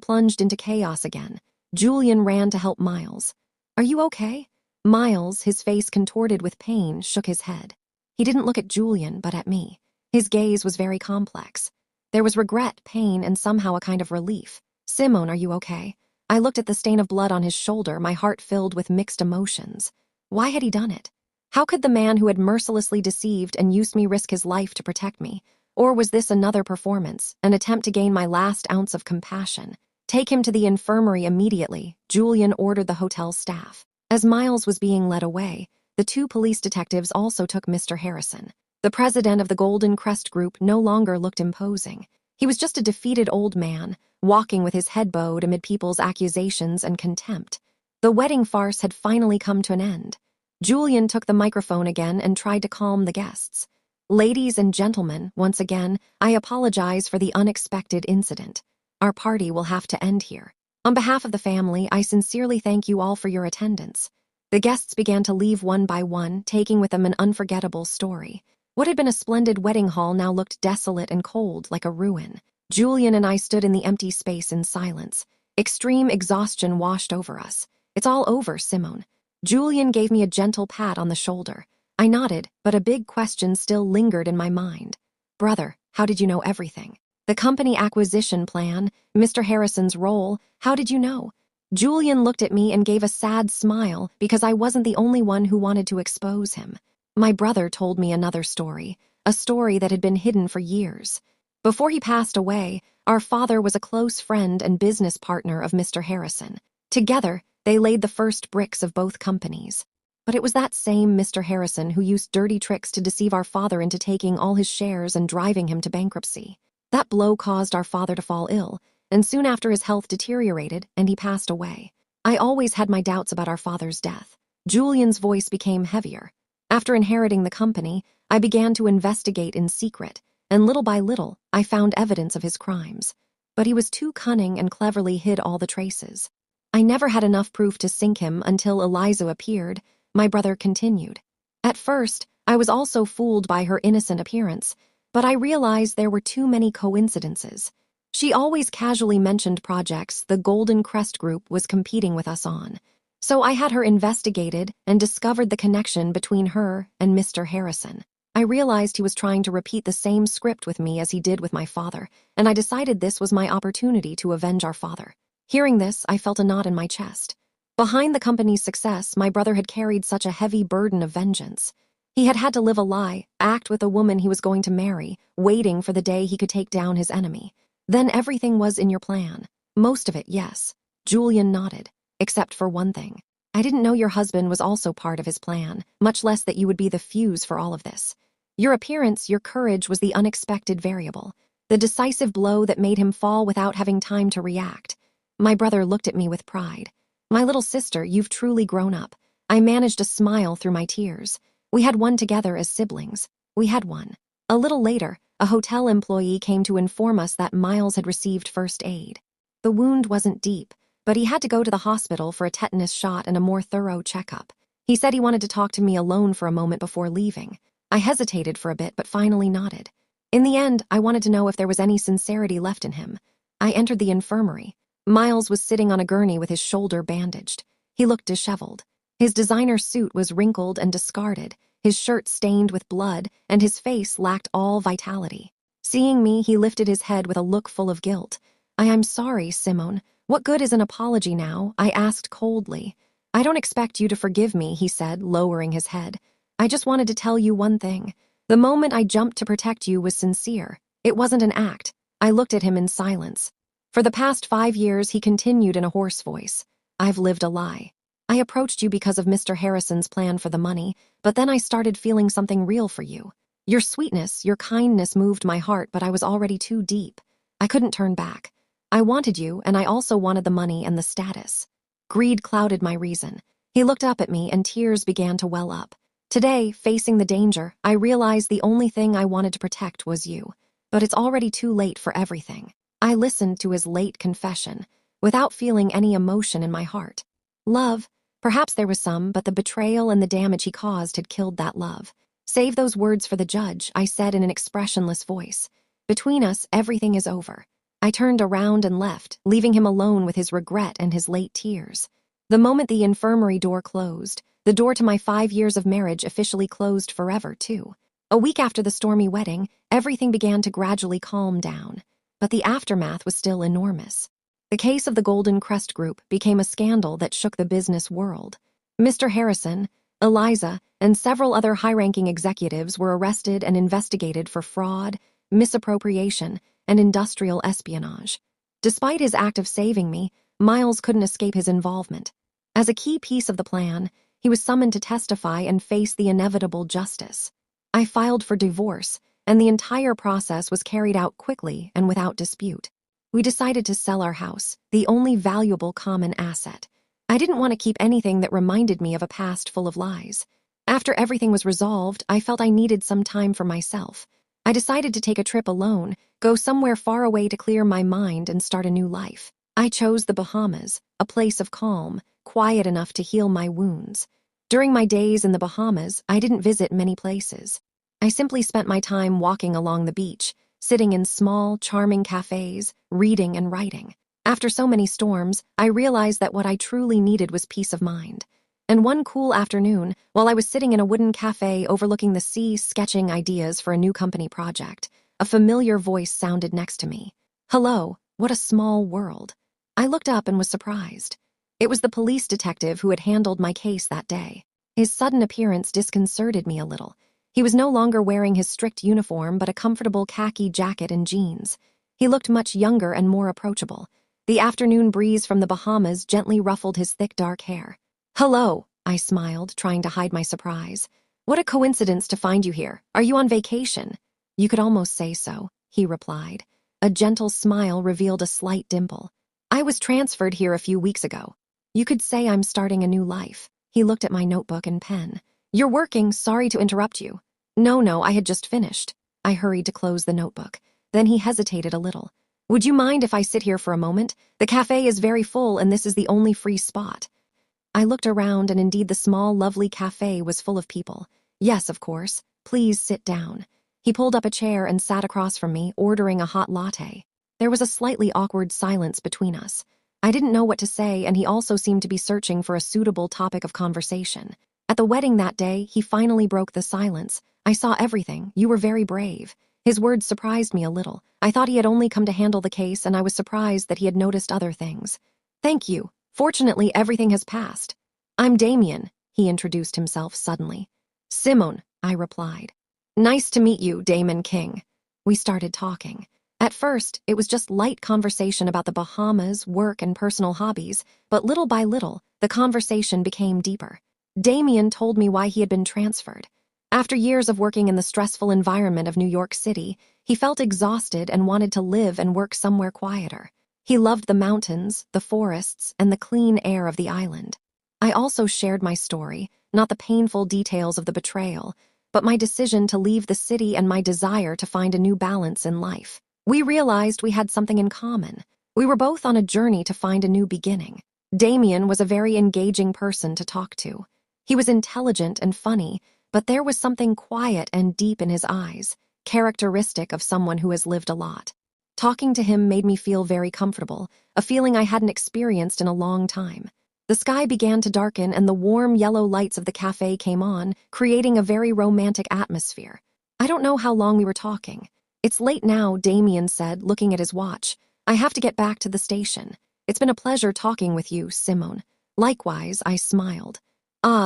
A: plunged into chaos again. Julian ran to help Miles. "Are you okay?" Miles, his face contorted with pain, shook his head. He didn't look at Julian, but at me. His gaze was very complex. There was regret, pain, and somehow a kind of relief. Simone, are you okay? I looked at the stain of blood on his shoulder, my heart filled with mixed emotions. Why had he done it? How could the man who had mercilessly deceived and used me risk his life to protect me? Or was this another performance, an attempt to gain my last ounce of compassion? Take him to the infirmary immediately, Julian ordered the hotel staff. As Miles was being led away, the two police detectives also took Mr. Harrison. The president of the Golden Crest Group no longer looked imposing. He was just a defeated old man, walking with his head bowed amid people's accusations and contempt. The wedding farce had finally come to an end. Julian took the microphone again and tried to calm the guests. Ladies and gentlemen, once again, I apologize for the unexpected incident. Our party will have to end here. On behalf of the family, I sincerely thank you all for your attendance. The guests began to leave one by one, taking with them an unforgettable story. What had been a splendid wedding hall now looked desolate and cold, like a ruin. Julian and I stood in the empty space in silence. Extreme exhaustion washed over us. It's all over, Simone. Julian gave me a gentle pat on the shoulder. I nodded, but a big question still lingered in my mind. Brother, how did you know everything? The company acquisition plan, Mr. Harrison's role, how did you know? Julian looked at me and gave a sad smile because I wasn't the only one who wanted to expose him. My brother told me another story, a story that had been hidden for years. Before he passed away, our father was a close friend and business partner of Mr. Harrison. Together, they laid the first bricks of both companies. But it was that same Mr. Harrison who used dirty tricks to deceive our father into taking all his shares and driving him to bankruptcy. That blow caused our father to fall ill, and soon after his health deteriorated and he passed away. I always had my doubts about our father's death. Julian's voice became heavier. After inheriting the company, I began to investigate in secret, and little by little, I found evidence of his crimes. But he was too cunning and cleverly hid all the traces. I never had enough proof to sink him until Eliza appeared, my brother continued. At first, I was also fooled by her innocent appearance, but I realized there were too many coincidences. She always casually mentioned projects the Golden Crest Group was competing with us on. So I had her investigated and discovered the connection between her and Mr. Harrison. I realized he was trying to repeat the same script with me as he did with my father, and I decided this was my opportunity to avenge our father. Hearing this, I felt a knot in my chest. Behind the company's success, my brother had carried such a heavy burden of vengeance. He had had to live a lie, act with a woman he was going to marry, waiting for the day he could take down his enemy. Then everything was in your plan. Most of it, yes. Julian nodded. Except for one thing. I didn't know your husband was also part of his plan, much less that you would be the fuse for all of this. Your appearance, your courage was the unexpected variable, the decisive blow that made him fall without having time to react. My brother looked at me with pride. My little sister, you've truly grown up. I managed a smile through my tears. We had one together as siblings. We had one. A little later, a hotel employee came to inform us that Miles had received first aid. The wound wasn't deep, but he had to go to the hospital for a tetanus shot and a more thorough checkup. He said he wanted to talk to me alone for a moment before leaving. I hesitated for a bit, but finally nodded. In the end, I wanted to know if there was any sincerity left in him. I entered the infirmary. Miles was sitting on a gurney with his shoulder bandaged. He looked disheveled. His designer suit was wrinkled and discarded, his shirt stained with blood, and his face lacked all vitality. Seeing me, he lifted his head with a look full of guilt. I'm sorry, Simone. What good is an apology now? I asked coldly. I don't expect you to forgive me, he said, lowering his head. I just wanted to tell you one thing. The moment I jumped to protect you was sincere. It wasn't an act. I looked at him in silence. For the past 5 years, he continued in a hoarse voice. I've lived a lie. I approached you because of Mr. Harrison's plan for the money, but then I started feeling something real for you. Your sweetness, your kindness moved my heart, but I was already too deep. I couldn't turn back. I wanted you, and I also wanted the money and the status. Greed clouded my reason. He looked up at me, and tears began to well up. Today, facing the danger, I realized the only thing I wanted to protect was you. But it's already too late for everything. I listened to his late confession, without feeling any emotion in my heart. Love, perhaps there was some, but the betrayal and the damage he caused had killed that love. Save those words for the judge, I said in an expressionless voice. Between us, everything is over. I turned around and left, leaving him alone with his regret and his late tears. The moment the infirmary door closed, the door to my 5 years of marriage officially closed forever, too. A week after the stormy wedding, everything began to gradually calm down, but the aftermath was still enormous. The case of the Golden Crest Group became a scandal that shook the business world. Mr. Harrison, Eliza, and several other high-ranking executives were arrested and investigated for fraud, misappropriation, and industrial espionage. Despite his act of saving me, Miles couldn't escape his involvement. As a key piece of the plan, he was summoned to testify and face the inevitable justice. I filed for divorce, and the entire process was carried out quickly and without dispute. We decided to sell our house, the only valuable common asset. I didn't want to keep anything that reminded me of a past full of lies. After everything was resolved, I felt I needed some time for myself. I decided to take a trip alone, go somewhere far away to clear my mind and start a new life. I chose the Bahamas, a place of calm, quiet enough to heal my wounds. During my days in the Bahamas, I didn't visit many places. I simply spent my time walking along the beach, sitting in small, charming cafes, reading and writing. After so many storms, I realized that what I truly needed was peace of mind. And one cool afternoon, while I was sitting in a wooden cafe overlooking the sea sketching ideas for a new company project, a familiar voice sounded next to me. "Hello, what a small world." I looked up and was surprised. It was the police detective who had handled my case that day. His sudden appearance disconcerted me a little. He was no longer wearing his strict uniform but a comfortable khaki jacket and jeans. He looked much younger and more approachable. The afternoon breeze from the Bahamas gently ruffled his thick dark hair. "Hello," I smiled, trying to hide my surprise. "What a coincidence to find you here. Are you on vacation?" "You could almost say so," he replied. A gentle smile revealed a slight dimple. "I was transferred here a few weeks ago. You could say I'm starting a new life." He looked at my notebook and pen. "You're working, sorry to interrupt you." No, I had just finished." I hurried to close the notebook. Then he hesitated a little. "Would you mind if I sit here for a moment? The cafe is very full and this is the only free spot." I looked around and indeed the small, lovely cafe was full of people. "Yes, of course. Please sit down." He pulled up a chair and sat across from me, ordering a hot latte. There was a slightly awkward silence between us. I didn't know what to say, and he also seemed to be searching for a suitable topic of conversation. At the wedding that day, he finally broke the silence. "I saw everything. You were very brave." His words surprised me a little. I thought he had only come to handle the case, and I was surprised that he had noticed other things. "Thank you. Fortunately, everything has passed." "I'm Damien," he introduced himself suddenly. "Simone," I replied. "Nice to meet you, Damon King." We started talking. At first, it was just light conversation about the Bahamas, work, and personal hobbies, but little by little, the conversation became deeper. Damien told me why he had been transferred. After years of working in the stressful environment of New York City, he felt exhausted and wanted to live and work somewhere quieter. He loved the mountains, the forests, and the clean air of the island. I also shared my story, not the painful details of the betrayal, but my decision to leave the city and my desire to find a new balance in life. We realized we had something in common. We were both on a journey to find a new beginning. Damien was a very engaging person to talk to. He was intelligent and funny, but there was something quiet and deep in his eyes, characteristic of someone who has lived a lot. Talking to him made me feel very comfortable, a feeling I hadn't experienced in a long time. The sky began to darken and the warm yellow lights of the cafe came on, creating a very romantic atmosphere. I don't know how long we were talking. "It's late now," Damien said, looking at his watch. "I have to get back to the station. It's been a pleasure talking with you, Simone." "Likewise," I smiled.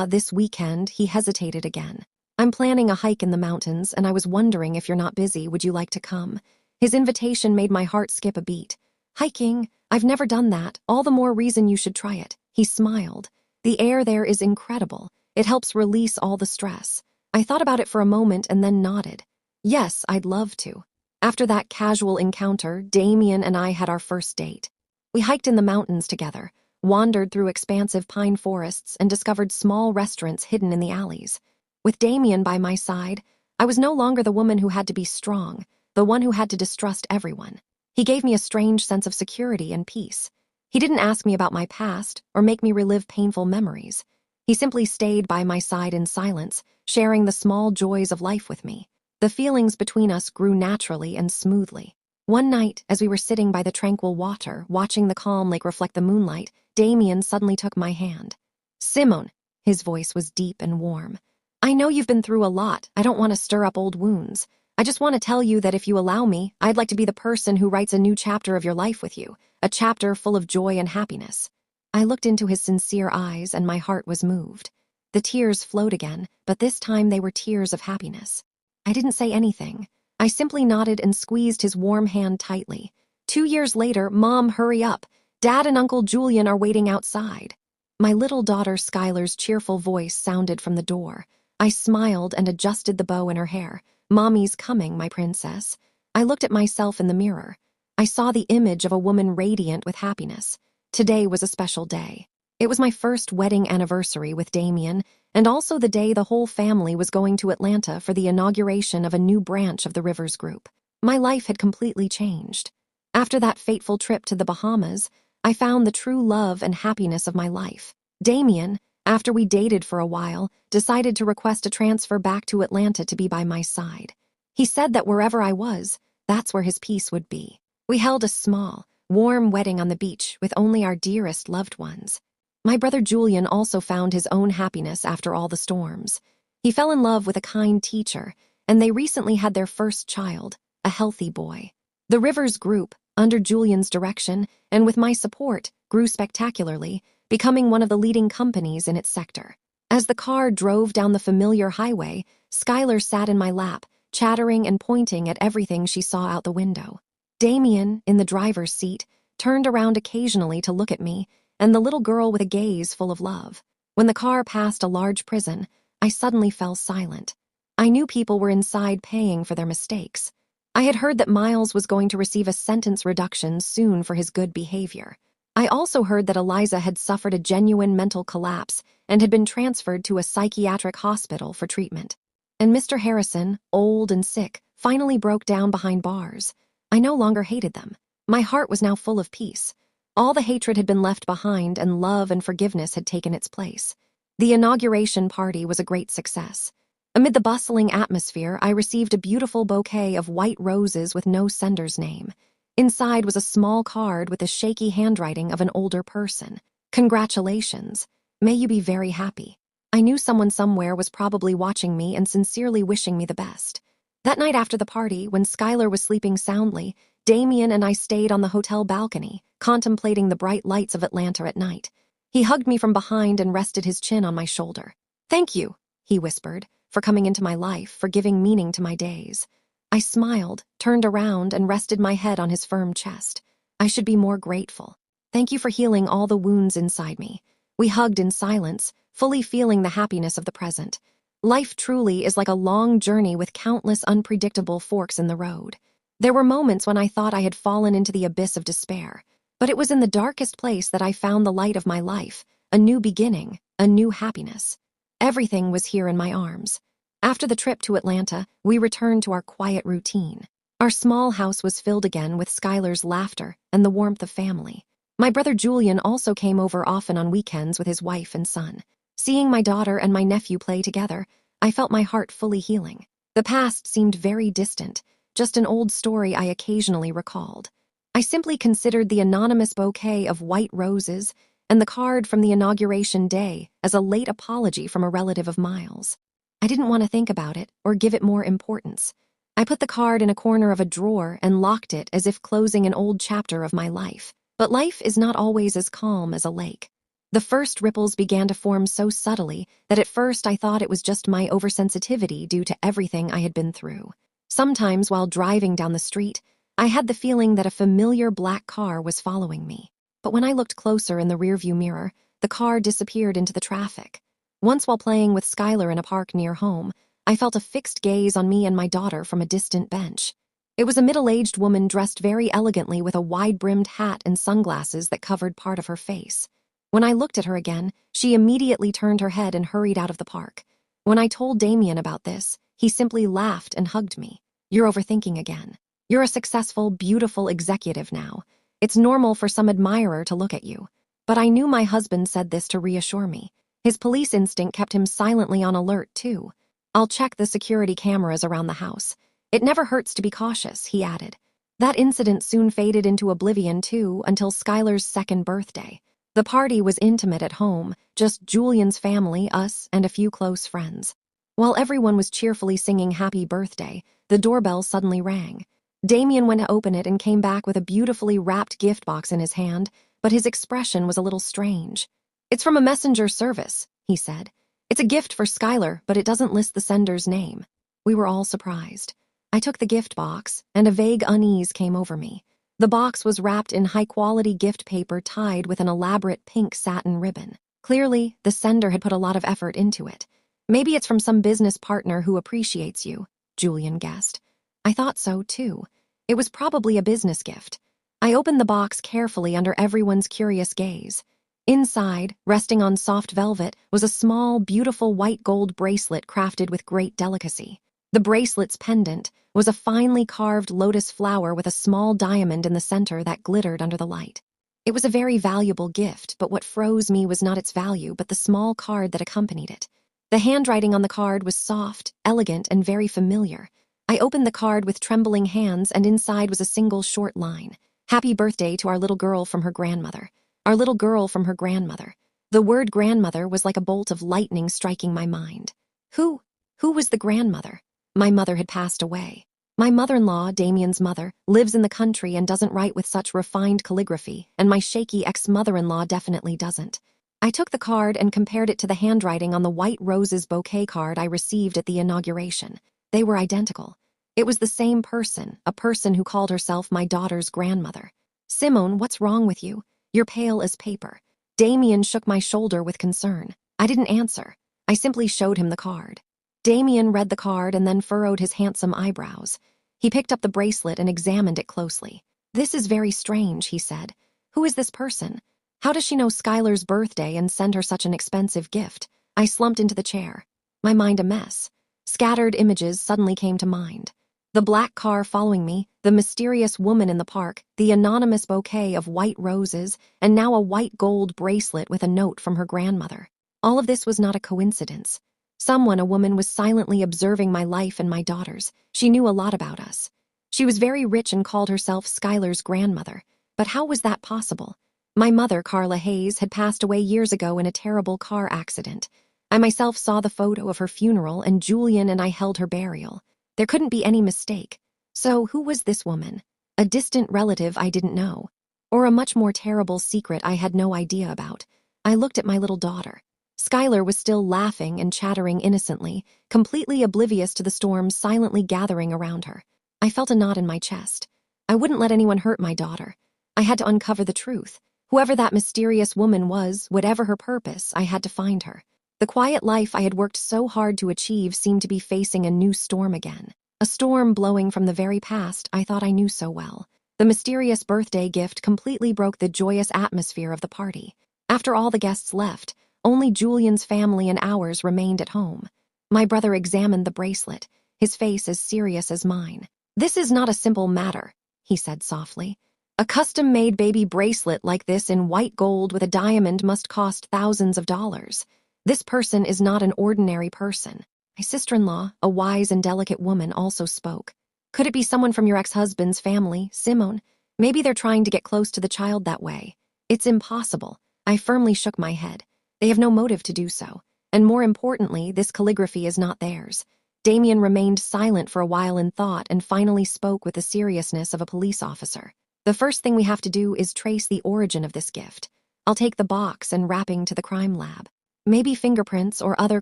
A: This weekend," he hesitated again. "I'm planning a hike in the mountains, and I was wondering if you're not busy, would you like to come?" His invitation made my heart skip a beat. "Hiking? I've never done that. All the more reason you should try it." He smiled. "The air there is incredible. It helps release all the stress." I thought about it for a moment and then nodded. "Yes, I'd love to." After that casual encounter, Damien and I had our first date. We hiked in the mountains together, wandered through expansive pine forests, and discovered small restaurants hidden in the alleys. With Damien by my side, I was no longer the woman who had to be strong, the one who had to distrust everyone. He gave me a strange sense of security and peace. He didn't ask me about my past or make me relive painful memories. He simply stayed by my side in silence, sharing the small joys of life with me. The feelings between us grew naturally and smoothly. One night, as we were sitting by the tranquil water, watching the calm lake reflect the moonlight, Damien suddenly took my hand. "Simone," his voice was deep and warm. I know you've been through a lot. I don't want to stir up old wounds. I just want to tell you that if you allow me, I'd like to be the person who writes a new chapter of your life with you, a chapter full of joy and happiness." I looked into his sincere eyes and my heart was moved. The tears flowed again, but this time they were tears of happiness. I didn't say anything. I simply nodded and squeezed his warm hand tightly. 2 years later, "Mom, hurry up. Dad and Uncle Julian are waiting outside." My little daughter Skylar's cheerful voice sounded from the door. I smiled and adjusted the bow in her hair. "Mommy's coming, my princess." I looked at myself in the mirror. I saw the image of a woman radiant with happiness. Today was a special day. It was my first wedding anniversary with Damien, and also the day the whole family was going to Atlanta for the inauguration of a new branch of the Rivers Group. My life had completely changed. After that fateful trip to the Bahamas, I found the true love and happiness of my life. Damien, after we dated for a while, decided to request a transfer back to Atlanta to be by my side. He said that wherever I was, that's where his peace would be. We held a small, warm wedding on the beach with only our dearest loved ones. My brother Julian also found his own happiness after all the storms. He fell in love with a kind teacher, and they recently had their first child, a healthy boy. The Rivers Group, under Julian's direction and with my support, grew spectacularly, becoming one of the leading companies in its sector. As the car drove down the familiar highway, Skylar sat in my lap, chattering and pointing at everything she saw out the window. Damien, in the driver's seat, turned around occasionally to look at me, and the little girl with a gaze full of love. When the car passed a large prison, I suddenly fell silent. I knew people were inside paying for their mistakes. I had heard that Miles was going to receive a sentence reduction soon for his good behavior. I also heard that Eliza had suffered a genuine mental collapse and had been transferred to a psychiatric hospital for treatment. And Mr. Harrison, old and sick, finally broke down behind bars. I no longer hated them. My heart was now full of peace. All the hatred had been left behind and love and forgiveness had taken its place. The inauguration party was a great success. Amid the bustling atmosphere, I received a beautiful bouquet of white roses with no sender's name. Inside was a small card with the shaky handwriting of an older person. "Congratulations. May you be very happy." I knew someone somewhere was probably watching me and sincerely wishing me the best. That night after the party, when Skylar was sleeping soundly, Damien and I stayed on the hotel balcony, contemplating the bright lights of Atlanta at night. He hugged me from behind and rested his chin on my shoulder. "Thank you," he whispered, "for coming into my life, for giving meaning to my days." I smiled, turned around, and rested my head on his firm chest. I should be more grateful. "Thank you for healing all the wounds inside me." We hugged in silence, fully feeling the happiness of the present. Life truly is like a long journey with countless unpredictable forks in the road. There were moments when I thought I had fallen into the abyss of despair, but it was in the darkest place that I found the light of my life, a new beginning, a new happiness. Everything was here in my arms. After the trip to Atlanta, we returned to our quiet routine. Our small house was filled again with Skylar's laughter and the warmth of family. My brother Julian also came over often on weekends with his wife and son. Seeing my daughter and my nephew play together, I felt my heart fully healing. The past seemed very distant, just an old story I occasionally recalled. I simply considered the anonymous bouquet of white roses and the card from the inauguration day as a late apology from a relative of Miles. I didn't want to think about it or give it more importance. I put the card in a corner of a drawer and locked it as if closing an old chapter of my life. But life is not always as calm as a lake. The first ripples began to form so subtly that at first I thought it was just my oversensitivity due to everything I had been through. Sometimes while driving down the street, I had the feeling that a familiar black car was following me. But when I looked closer in the rearview mirror, the car disappeared into the traffic. Once while playing with Skylar in a park near home, I felt a fixed gaze on me and my daughter from a distant bench. It was a middle-aged woman dressed very elegantly with a wide-brimmed hat and sunglasses that covered part of her face. When I looked at her again, she immediately turned her head and hurried out of the park. When I told Damien about this, he simply laughed and hugged me. "You're overthinking again. You're a successful, beautiful executive now. It's normal for some admirer to look at you." But I knew my husband said this to reassure me. His police instinct kept him silently on alert, too. "I'll check the security cameras around the house. It never hurts to be cautious," he added. That incident soon faded into oblivion, too, until Skylar's second birthday. The party was intimate at home, just Julian's family, us, and a few close friends. While everyone was cheerfully singing happy birthday, the doorbell suddenly rang. Damien went to open it and came back with a beautifully wrapped gift box in his hand, but his expression was a little strange. "It's from a messenger service," he said. "It's a gift for Skylar, but it doesn't list the sender's name." We were all surprised. I took the gift box, and a vague unease came over me. The box was wrapped in high-quality gift paper tied with an elaborate pink satin ribbon. Clearly, the sender had put a lot of effort into it. "Maybe it's from some business partner who appreciates you," Julian guessed. I thought so, too. It was probably a business gift. I opened the box carefully under everyone's curious gaze. Inside, resting on soft velvet, was a small, beautiful white gold bracelet crafted with great delicacy. The bracelet's pendant was a finely carved lotus flower with a small diamond in the center that glittered under the light. It was a very valuable gift, but what froze me was not its value, but the small card that accompanied it. The handwriting on the card was soft, elegant, and very familiar. I opened the card with trembling hands, and inside was a single short line. "Happy birthday to our little girl from her grandmother. Our little girl from her grandmother." The word grandmother was like a bolt of lightning striking my mind. Who was the grandmother? My mother had passed away. My mother-in-law, Damien's mother, lives in the country and doesn't write with such refined calligraphy, and my shaky ex-mother-in-law definitely doesn't. I took the card and compared it to the handwriting on the white roses bouquet card I received at the inauguration. They were identical. It was the same person, a person who called herself my daughter's grandmother. "Simone, what's wrong with you? You're pale as paper." Damien shook my shoulder with concern. I didn't answer. I simply showed him the card. Damien read the card and then furrowed his handsome eyebrows. He picked up the bracelet and examined it closely. "This is very strange," he said. "Who is this person? How does she know Skylar's birthday and send her such an expensive gift?" I slumped into the chair, my mind a mess. Scattered images suddenly came to mind. The black car following me, the mysterious woman in the park, the anonymous bouquet of white roses, and now a white gold bracelet with a note from her grandmother. All of this was not a coincidence. A woman, was silently observing my life and my daughter's. She knew a lot about us. She was very rich and called herself Skylar's grandmother. But how was that possible? My mother, Carla Hayes, had passed away years ago in a terrible car accident. I myself saw the photo of her funeral, and Julian and I held her burial. There couldn't be any mistake. So who was this woman? A distant relative I didn't know, or a much more terrible secret I had no idea about? I looked at my little daughter. Skylar was still laughing and chattering innocently, completely oblivious to the storm silently gathering around her. I felt a knot in my chest. I wouldn't let anyone hurt my daughter. I had to uncover the truth. Whoever that mysterious woman was, whatever her purpose, I had to find her. The quiet life I had worked so hard to achieve seemed to be facing a new storm again. A storm blowing from the very past I thought I knew so well. The mysterious birthday gift completely broke the joyous atmosphere of the party. After all the guests left, only Julian's family and ours remained at home. My brother examined the bracelet, his face as serious as mine. "This is not a simple matter," he said softly. "A custom-made baby bracelet like this in white gold with a diamond must cost thousands of dollars. This person is not an ordinary person." My sister-in-law, a wise and delicate woman, also spoke. "Could it be someone from your ex-husband's family, Simone? Maybe they're trying to get close to the child that way." "It's impossible." I firmly shook my head. "They have no motive to do so. And more importantly, this calligraphy is not theirs." Damien remained silent for a while in thought and finally spoke with the seriousness of a police officer. "The first thing we have to do is trace the origin of this gift. I'll take the box and wrapping to the crime lab. Maybe fingerprints or other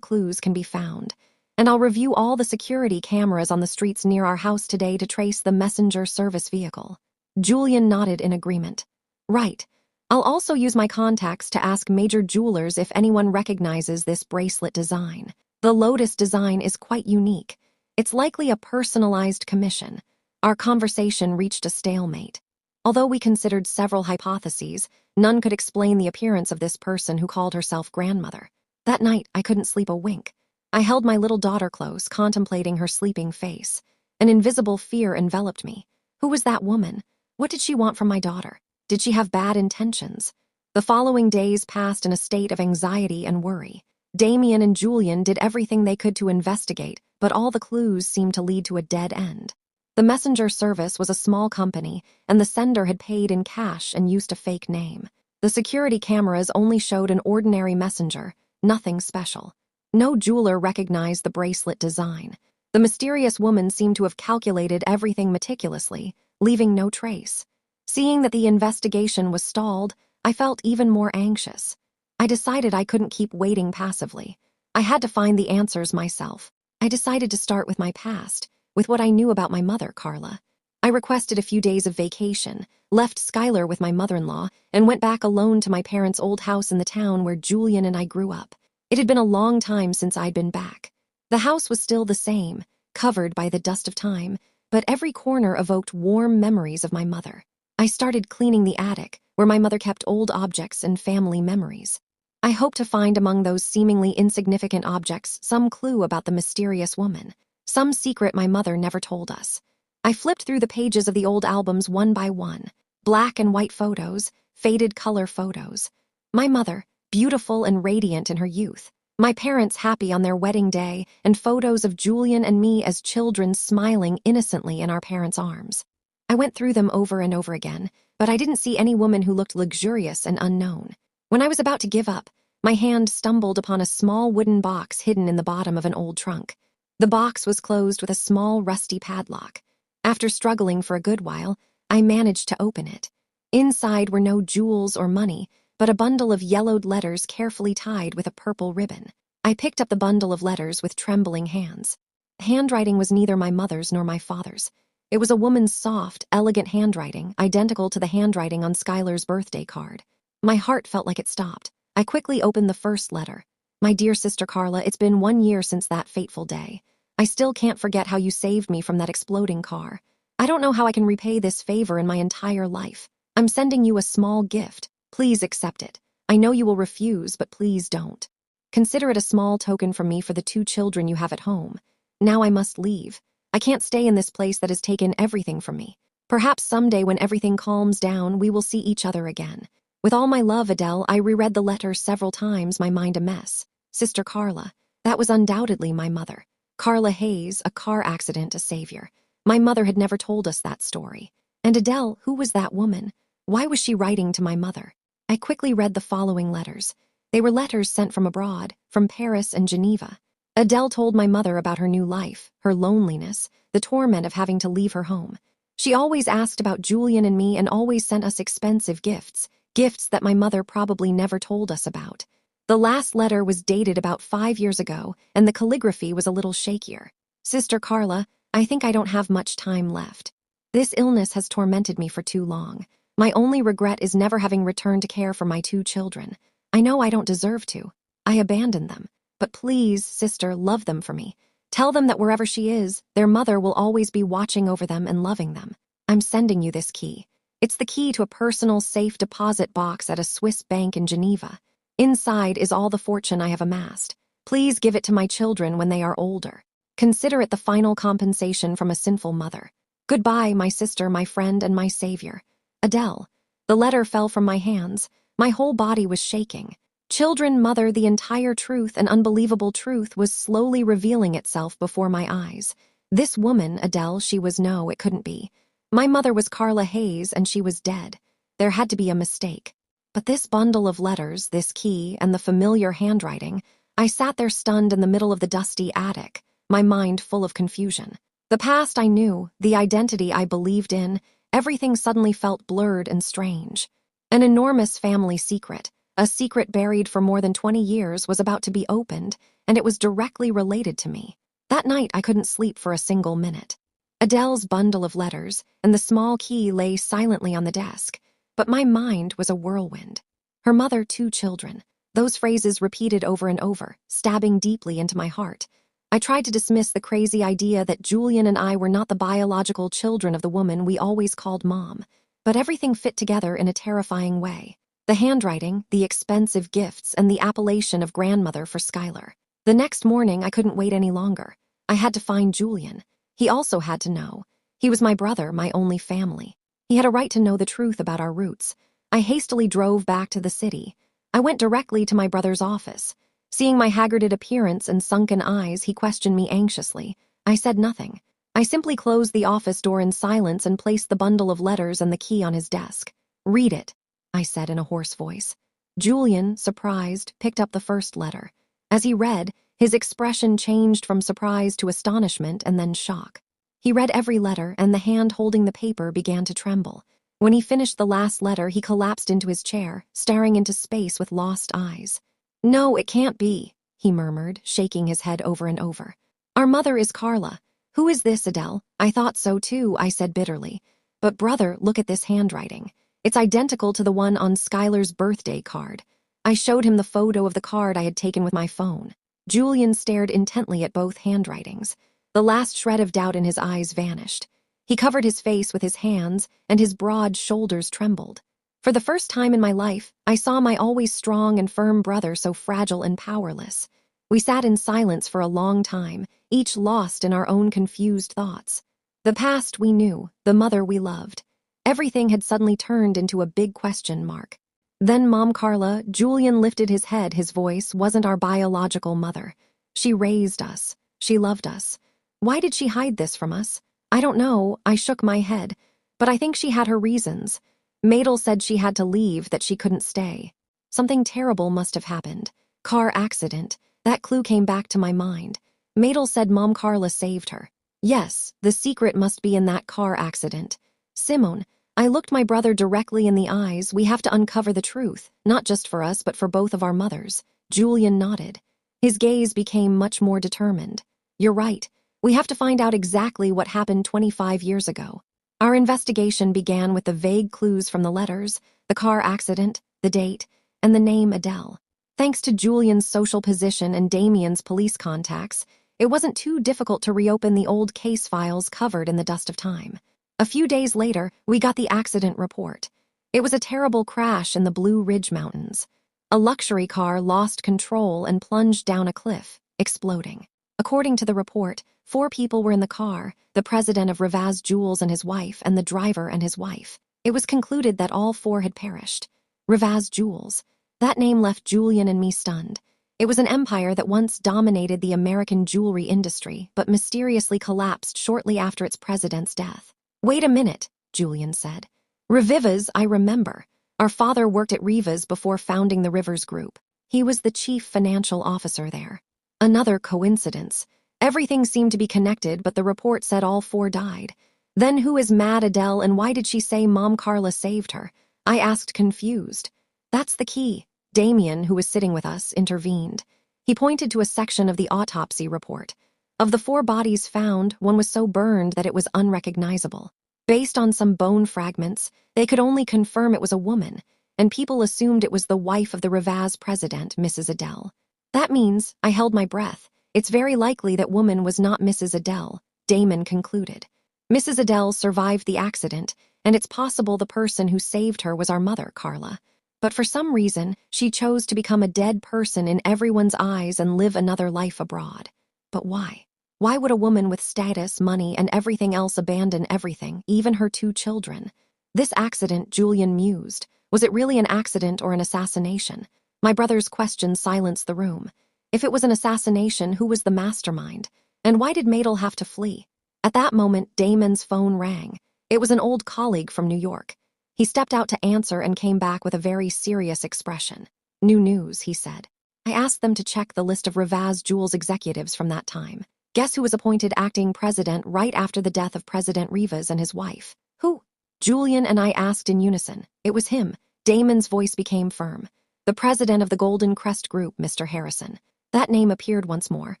A: clues can be found. And I'll review all the security cameras on the streets near our house today to trace the messenger service vehicle." Julian nodded in agreement. "Right. I'll also use my contacts to ask major jewelers if anyone recognizes this bracelet design. The lotus design is quite unique. It's likely a personalized commission." Our conversation reached a stalemate. Although we considered several hypotheses, none could explain the appearance of this person who called herself grandmother. That night, I couldn't sleep a wink. I held my little daughter close, contemplating her sleeping face. An invisible fear enveloped me. Who was that woman? What did she want from my daughter? Did she have bad intentions? The following days passed in a state of anxiety and worry. Damien and Julian did everything they could to investigate, but all the clues seemed to lead to a dead end. The messenger service was a small company, and the sender had paid in cash and used a fake name. The security cameras only showed an ordinary messenger, nothing special. No jeweler recognized the bracelet design. The mysterious woman seemed to have calculated everything meticulously, leaving no trace. Seeing that the investigation was stalled, I felt even more anxious. I decided I couldn't keep waiting passively. I had to find the answers myself. I decided to start with my past, with what I knew about my mother, Carla. I requested a few days of vacation, left Skylar with my mother-in-law, and went back alone to my parents' old house in the town where Julian and I grew up. It had been a long time since I'd been back. The house was still the same, covered by the dust of time, but every corner evoked warm memories of my mother. I started cleaning the attic, where my mother kept old objects and family memories. I hoped to find among those seemingly insignificant objects some clue about the mysterious woman, some secret my mother never told us. I flipped through the pages of the old albums one by one, black and white photos, faded color photos. My mother, beautiful and radiant in her youth. My parents happy on their wedding day, and photos of Julian and me as children smiling innocently in our parents' arms. I went through them over and over again, but I didn't see any woman who looked luxurious and unknown. When I was about to give up, my hand stumbled upon a small wooden box hidden in the bottom of an old trunk. The box was closed with a small rusty padlock. After struggling for a good while, I managed to open it. Inside were no jewels or money, but a bundle of yellowed letters carefully tied with a purple ribbon. I picked up the bundle of letters with trembling hands. The handwriting was neither my mother's nor my father's. It was a woman's soft, elegant handwriting, identical to the handwriting on Skylar's birthday card. My heart felt like it stopped. I quickly opened the first letter. My dear sister Carla, it's been 1 year since that fateful day. I still can't forget how you saved me from that exploding car. I don't know how I can repay this favor in my entire life. I'm sending you a small gift. Please accept it. I know you will refuse, but please don't. Consider it a small token from me for the 2 children you have at home. Now I must leave. I can't stay in this place that has taken everything from me. Perhaps someday when everything calms down, we will see each other again. With all my love, Adele, I reread the letter several times, my mind a mess. Sister Carla, that was undoubtedly my mother. Carla Hayes, a car accident, a savior. My mother had never told us that story. And Adele, who was that woman? Why was she writing to my mother? I quickly read the following letters. They were letters sent from abroad, from Paris and Geneva. Adele told my mother about her new life, her loneliness, the torment of having to leave her home. She always asked about Julian and me and always sent us expensive gifts, gifts that my mother probably never told us about. The last letter was dated about 5 years ago, and the calligraphy was a little shakier. Sister Carla, I think I don't have much time left. This illness has tormented me for too long. My only regret is never having returned to care for my 2 children. I know I don't deserve to. I abandoned them. But please, sister, love them for me. Tell them that wherever she is, their mother will always be watching over them and loving them. I'm sending you this key. It's the key to a personal safe deposit box at a Swiss bank in Geneva. Inside is all the fortune I have amassed. Please give it to my children when they are older. Consider it the final compensation from a sinful mother. Goodbye, my sister, my friend, and my savior. Adele. The letter fell from my hands. My whole body was shaking. Children, mother, the entire truth, an unbelievable truth, was slowly revealing itself before my eyes. This woman, Adele, it couldn't be. My mother was Carla Hayes, and she was dead. There had to be a mistake. But this bundle of letters, this key, and the familiar handwriting, I sat there stunned in the middle of the dusty attic, my mind full of confusion. The past I knew, the identity I believed in, everything suddenly felt blurred and strange. An enormous family secret, a secret buried for more than 20 years, was about to be opened, and it was directly related to me. That night I couldn't sleep for a single minute. Adele's bundle of letters and the small key lay silently on the desk. But my mind was a whirlwind. Her mother, 2 children. Those phrases repeated over and over, stabbing deeply into my heart. I tried to dismiss the crazy idea that Julian and I were not the biological children of the woman we always called Mom. But everything fit together in a terrifying way. The handwriting, the expensive gifts, and the appellation of grandmother for Skylar. The next morning, I couldn't wait any longer. I had to find Julian. He also had to know. He was my brother, my only family. He had a right to know the truth about our roots. I hastily drove back to the city. I went directly to my brother's office. Seeing my haggarded appearance and sunken eyes, he questioned me anxiously. I said nothing. I simply closed the office door in silence and placed the bundle of letters and the key on his desk. "Read it," I said in a hoarse voice. Julian, surprised, picked up the first letter. As he read, His expression changed from surprise to astonishment and then shock. He read every letter, and the hand holding the paper began to tremble. When he finished the last letter, he collapsed into his chair, staring into space with lost eyes. "No, it can't be," he murmured, shaking his head over and over. "Our mother is Carla. Who is this, Adele?" "I thought so too," I said bitterly. "But brother, look at this handwriting. It's identical to the one on Skylar's birthday card." I showed him the photo of the card I had taken with my phone. Julian stared intently at both handwritings. The last shred of doubt in his eyes vanished. He covered his face with his hands, and his broad shoulders trembled. For the first time in my life, I saw my always strong and firm brother so fragile and powerless. We sat in silence for a long time, each lost in our own confused thoughts. The past we knew, the mother we loved. Everything had suddenly turned into a big question mark. "Then, Mom Carla," Julian lifted his head, his voice wasn't our biological mother. "She raised us. She loved us. Why did she hide this from us? I don't know," I shook my head. "But I think she had her reasons. Madel said she had to leave, that she couldn't stay. Something terrible must have happened. Car accident. That clue came back to my mind. Madel said Mom Carla saved her. Yes, the secret must be in that car accident. Simone," I looked my brother directly in the eyes. "We have to uncover the truth, not just for us, but for both of our mothers." Julian nodded. His gaze became much more determined. "You're right. We have to find out exactly what happened 25 years ago." Our investigation began with the vague clues from the letters, the car accident, the date, and the name Adele. Thanks to Julian's social position and Damien's police contacts, it wasn't too difficult to reopen the old case files covered in the dust of time. A few days later, we got the accident report. It was a terrible crash in the Blue Ridge Mountains. A luxury car lost control and plunged down a cliff, exploding. According to the report, 4 people were in the car, the president of Rivaz Jewels and his wife, and the driver and his wife. It was concluded that all 4 had perished. Rivaz Jewels. That name left Julian and me stunned. It was an empire that once dominated the American jewelry industry, but mysteriously collapsed shortly after its president's death. "Wait a minute," Julian said. "Rivaz, I remember. Our father worked at Rivaz before founding the Rivers Group. He was the chief financial officer there." Another coincidence. Everything seemed to be connected, but the report said all 4 died. "Then who is Mad Adele, and why did she say Mom Carla saved her?" I asked, confused. "That's the key." Damien, who was sitting with us, intervened. He pointed to a section of the autopsy report. Of the 4 bodies found, one was so burned that it was unrecognizable. Based on some bone fragments, they could only confirm it was a woman, and people assumed it was the wife of the Rivaz president, Mrs. Adele. "That means," I held my breath, "it's very likely that woman was not Mrs. Adele," Damon concluded. "Mrs. Adele survived the accident, and it's possible the person who saved her was our mother, Carla. But for some reason, she chose to become a dead person in everyone's eyes and live another life abroad. But why? Why would a woman with status, money, and everything else abandon everything, even her 2 children? This accident," Julian mused. Was it really an accident or an assassination? My brother's question silenced the room. If it was an assassination, who was the mastermind? And why did Madel have to flee? At that moment, Damon's phone rang. It was an old colleague from New York. He stepped out to answer and came back with a very serious expression. "New news," he said. "I asked them to check the list of Rivaz Jewels executives from that time. Guess who was appointed acting president right after the death of President Rivaz and his wife?" "Who?" Julian and I asked in unison. "It was him." Damon's voice became firm. "The president of the Golden Crest Group, Mr. Harrison." That name appeared once more.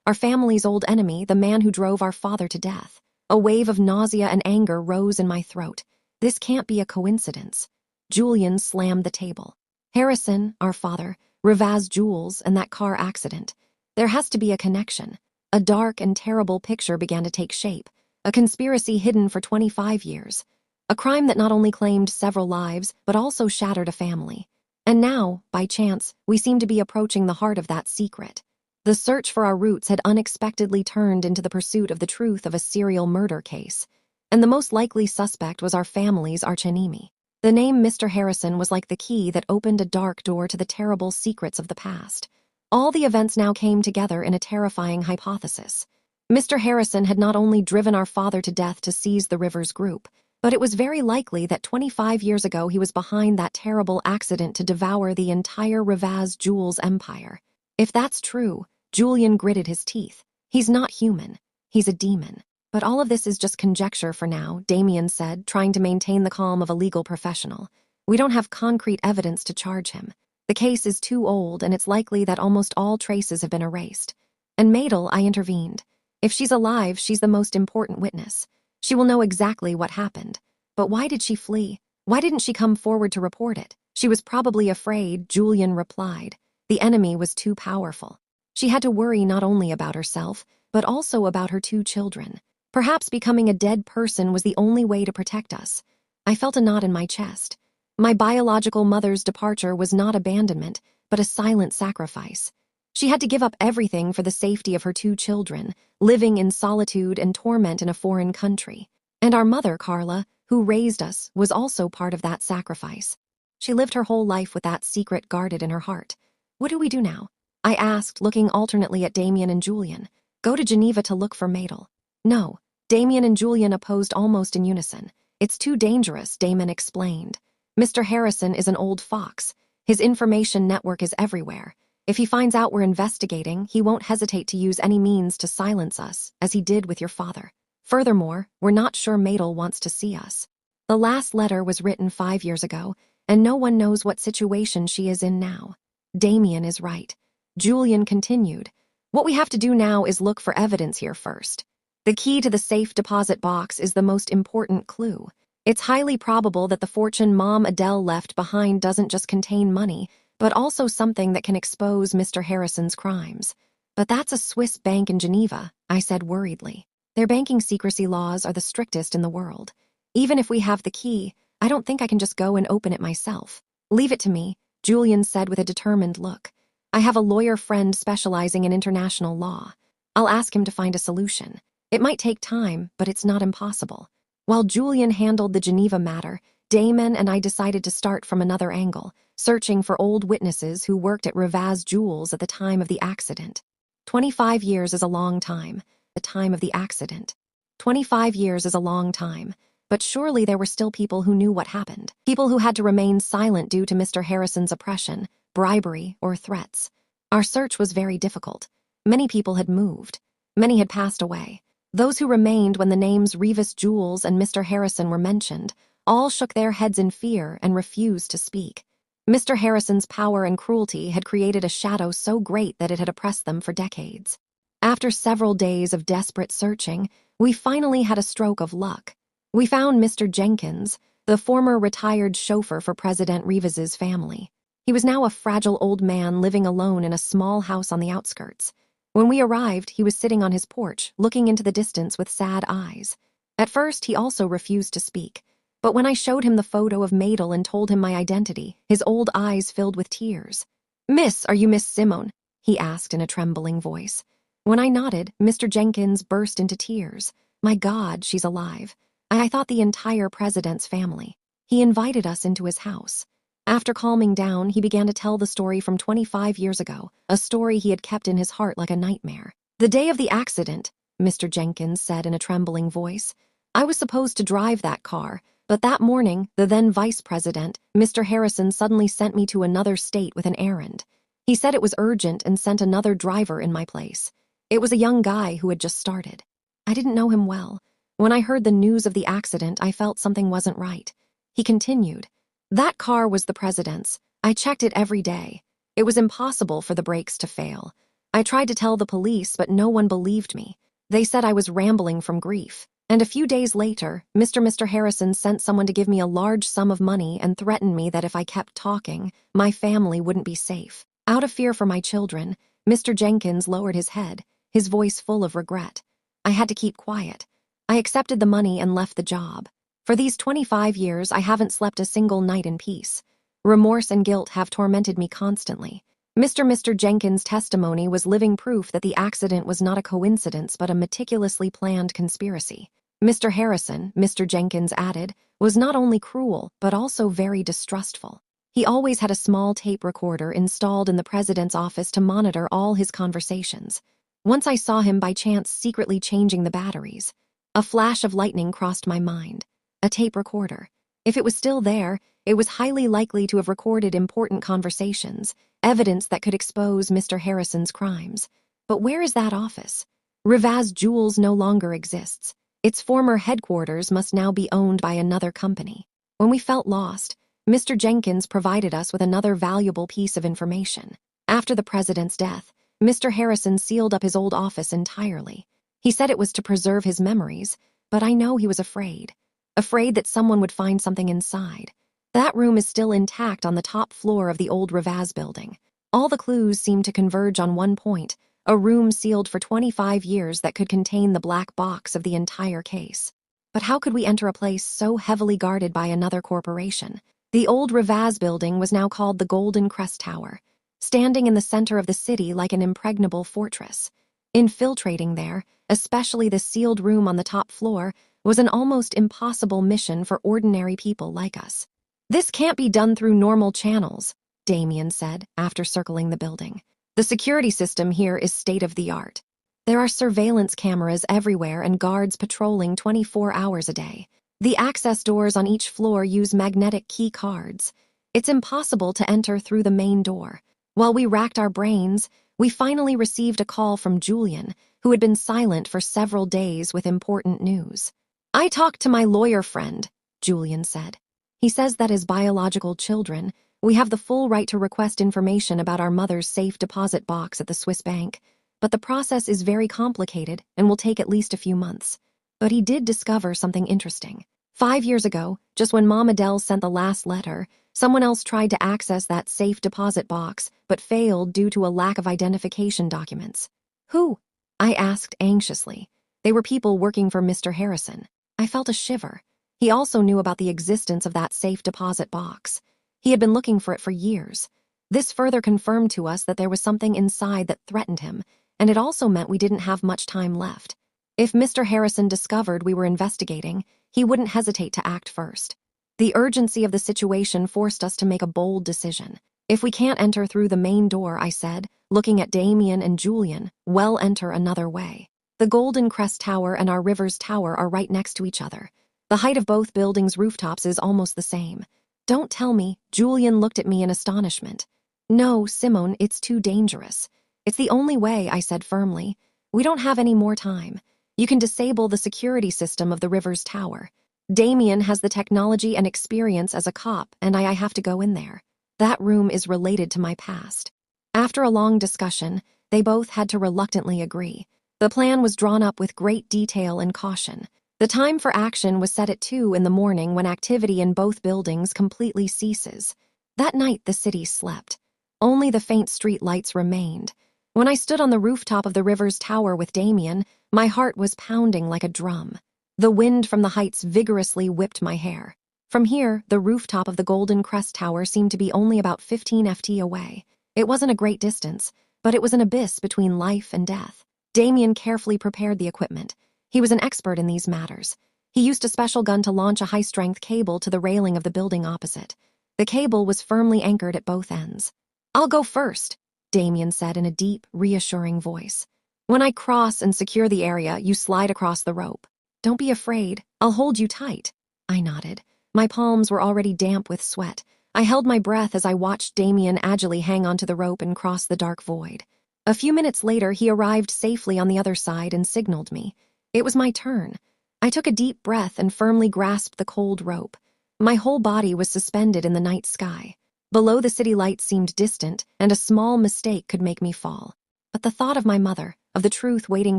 A: Our family's old enemy, the man who drove our father to death. A wave of nausea and anger rose in my throat. This can't be a coincidence. Julian slammed the table. "Harrison, our father, Rivaz Jewels, and that car accident. There has to be a connection." A dark and terrible picture began to take shape. A conspiracy hidden for 25 years. A crime that not only claimed several lives, but also shattered a family. And now, by chance, we seemed to be approaching the heart of that secret. The search for our roots had unexpectedly turned into the pursuit of the truth of a serial murder case. And the most likely suspect was our family's archenemy. The name Mr. Harrison was like the key that opened a dark door to the terrible secrets of the past. All the events now came together in a terrifying hypothesis. Mr. Harrison had not only driven our father to death to seize the Rivers Group, but it was very likely that 25 years ago he was behind that terrible accident to devour the entire Rivaz Jewels empire. If that's true, Julian gritted his teeth. He's not human. He's a demon. But all of this is just conjecture for now, Damien said, trying to maintain the calm of a legal professional. We don't have concrete evidence to charge him. The case is too old, and it's likely that almost all traces have been erased. And Madel, I intervened. If she's alive, she's the most important witness. She will know exactly what happened. But why did she flee? Why didn't she come forward to report it? She was probably afraid, Julian replied. The enemy was too powerful. She had to worry not only about herself, but also about her 2 children. Perhaps becoming a dead person was the only way to protect us. I felt a knot in my chest. My biological mother's departure was not abandonment, but a silent sacrifice. She had to give up everything for the safety of her 2 children, living in solitude and torment in a foreign country. And our mother, Carla, who raised us, was also part of that sacrifice. She lived her whole life with that secret guarded in her heart. What do we do now? I asked, looking alternately at Damien and Julian. Go to Geneva to look for Madel. No, Damien and Julian opposed almost in unison. It's too dangerous, Damon explained. Mr. Harrison is an old fox. His information network is everywhere. If he finds out we're investigating, he won't hesitate to use any means to silence us, as he did with your father. Furthermore, we're not sure Madel wants to see us. The last letter was written 5 years ago, and no one knows what situation she is in now. Damien is right. Julian continued. What we have to do now is look for evidence here first. The key to the safe deposit box is the most important clue. It's highly probable that the fortune Mom Adele left behind doesn't just contain money, but also something that can expose Mr. Harrison's crimes. But that's a Swiss bank in Geneva, I said worriedly. Their banking secrecy laws are the strictest in the world. Even if we have the key, I don't think I can just go and open it myself. Leave it to me, Julian said with a determined look. I have a lawyer friend specializing in international law. I'll ask him to find a solution. It might take time, but it's not impossible. While Julian handled the Geneva matter, Damon and I decided to start from another angle, searching for old witnesses who worked at Rivaz Jewels at the time of the accident. 25 years is a long time, the time of the accident. 25 years is a long time, but surely there were still people who knew what happened. People who had to remain silent due to Mr. Harrison's oppression, bribery, or threats. Our search was very difficult. Many people had moved. Many had passed away. Those who remained when the names Rivaz Jewels and Mr. Harrison were mentioned all shook their heads in fear and refused to speak. Mr. Harrison's power and cruelty had created a shadow so great that it had oppressed them for decades. After several days of desperate searching, we finally had a stroke of luck. We found Mr. Jenkins, the former retired chauffeur for President Rivaz's family. He was now a fragile old man living alone in a small house on the outskirts. When we arrived, he was sitting on his porch, looking into the distance with sad eyes. At first, he also refused to speak. But when I showed him the photo of Madel and told him my identity, his old eyes filled with tears. "Miss, are you Miss Simone?" he asked in a trembling voice. When I nodded, Mr. Jenkins burst into tears. My God, she's alive. I thought the entire president's family. He invited us into his house. After calming down, he began to tell the story from 25 years ago, a story he had kept in his heart like a nightmare. The day of the accident, Mr. Jenkins said in a trembling voice, I was supposed to drive that car, but that morning, the then vice president, Mr. Harrison, suddenly sent me to another state with an errand. He said it was urgent and sent another driver in my place. It was a young guy who had just started. I didn't know him well. When I heard the news of the accident, I felt something wasn't right. He continued, that car was the president's. I checked it every day. It was impossible for the brakes to fail. I tried to tell the police, but no one believed me. They said I was rambling from grief. And a few days later, Mr. Harrison sent someone to give me a large sum of money and threatened me that if I kept talking, my family wouldn't be safe. Out of fear for my children, Mr. Jenkins lowered his head, his voice full of regret. I had to keep quiet. I accepted the money and left the job. For these 25 years, I haven't slept a single night in peace. Remorse and guilt have tormented me constantly. Mr. Jenkins' testimony was living proof that the accident was not a coincidence but a meticulously planned conspiracy. Mr. Harrison, Mr. Jenkins added, was not only cruel but also very distrustful. He always had a small tape recorder installed in the president's office to monitor all his conversations. Once I saw him by chance secretly changing the batteries. A flash of lightning crossed my mind. A tape recorder. If it was still there, it was highly likely to have recorded important conversations, evidence that could expose Mr. Harrison's crimes. But where is that office? Rivaz Jewels no longer exists. Its former headquarters must now be owned by another company. When we felt lost, Mr. Jenkins provided us with another valuable piece of information. After the president's death, Mr. Harrison sealed up his old office entirely. He said it was to preserve his memories, but I know he was afraid. Afraid that someone would find something inside. That room is still intact on the top floor of the old Rivaz building. All the clues seem to converge on one point, a room sealed for 25 years that could contain the black box of the entire case. But how could we enter a place so heavily guarded by another corporation? The old Rivaz building was now called the Golden Crest Tower, standing in the center of the city like an impregnable fortress. Infiltrating there, especially the sealed room on the top floor, was an almost impossible mission for ordinary people like us. "This can't be done through normal channels," Damien said after circling the building. "The security system here is state-of-the-art. There are surveillance cameras everywhere and guards patrolling 24 hours a day. The access doors on each floor use magnetic key cards. It's impossible to enter through the main door." While we racked our brains, we finally received a call from Julian, who had been silent for several days with important news. "I talked to my lawyer friend," Julian said. "He says that as biological children, we have the full right to request information about our mother's safe deposit box at the Swiss bank, but the process is very complicated and will take at least a few months. But he did discover something interesting. 5 years ago, just when Mom Adele sent the last letter, someone else tried to access that safe deposit box but failed due to a lack of identification documents." "Who?" I asked anxiously. "They were people working for Mr. Harrison." I felt a shiver. He also knew about the existence of that safe deposit box. He had been looking for it for years. This further confirmed to us that there was something inside that threatened him, and it also meant we didn't have much time left. If Mr. Harrison discovered we were investigating, he wouldn't hesitate to act first. The urgency of the situation forced us to make a bold decision. "If we can't enter through the main door," I said, looking at Damien and Julian, "we'll enter another way. The Golden Crest Tower and our Rivers Tower are right next to each other. The height of both buildings' rooftops is almost the same." "Don't tell me." Julian looked at me in astonishment. "No, Simone, it's too dangerous." "It's the only way," I said firmly. "We don't have any more time. You can disable the security system of the Rivers Tower. Damien has the technology and experience as a cop, and I have to go in there. That room is related to my past." After a long discussion, they both had to reluctantly agree. The plan was drawn up with great detail and caution. The time for action was set at 2 in the morning when activity in both buildings completely ceases. That night the city slept. Only the faint street lights remained. When I stood on the rooftop of the Rivers Tower with Damien, my heart was pounding like a drum. The wind from the heights vigorously whipped my hair. From here, the rooftop of the Golden Crest Tower seemed to be only about 15 ft away. It wasn't a great distance, but it was an abyss between life and death. Damien carefully prepared the equipment. He was an expert in these matters. He used a special gun to launch a high-strength cable to the railing of the building opposite. The cable was firmly anchored at both ends. "I'll go first," Damien said in a deep, reassuring voice. "When I cross and secure the area, you slide across the rope. Don't be afraid. I'll hold you tight." I nodded. My palms were already damp with sweat. I held my breath as I watched Damien agilely hang onto the rope and cross the dark void. A few minutes later, he arrived safely on the other side and signaled me. It was my turn. I took a deep breath and firmly grasped the cold rope. My whole body was suspended in the night sky. Below, the city lights seemed distant, and a small mistake could make me fall. But the thought of my mother, of the truth waiting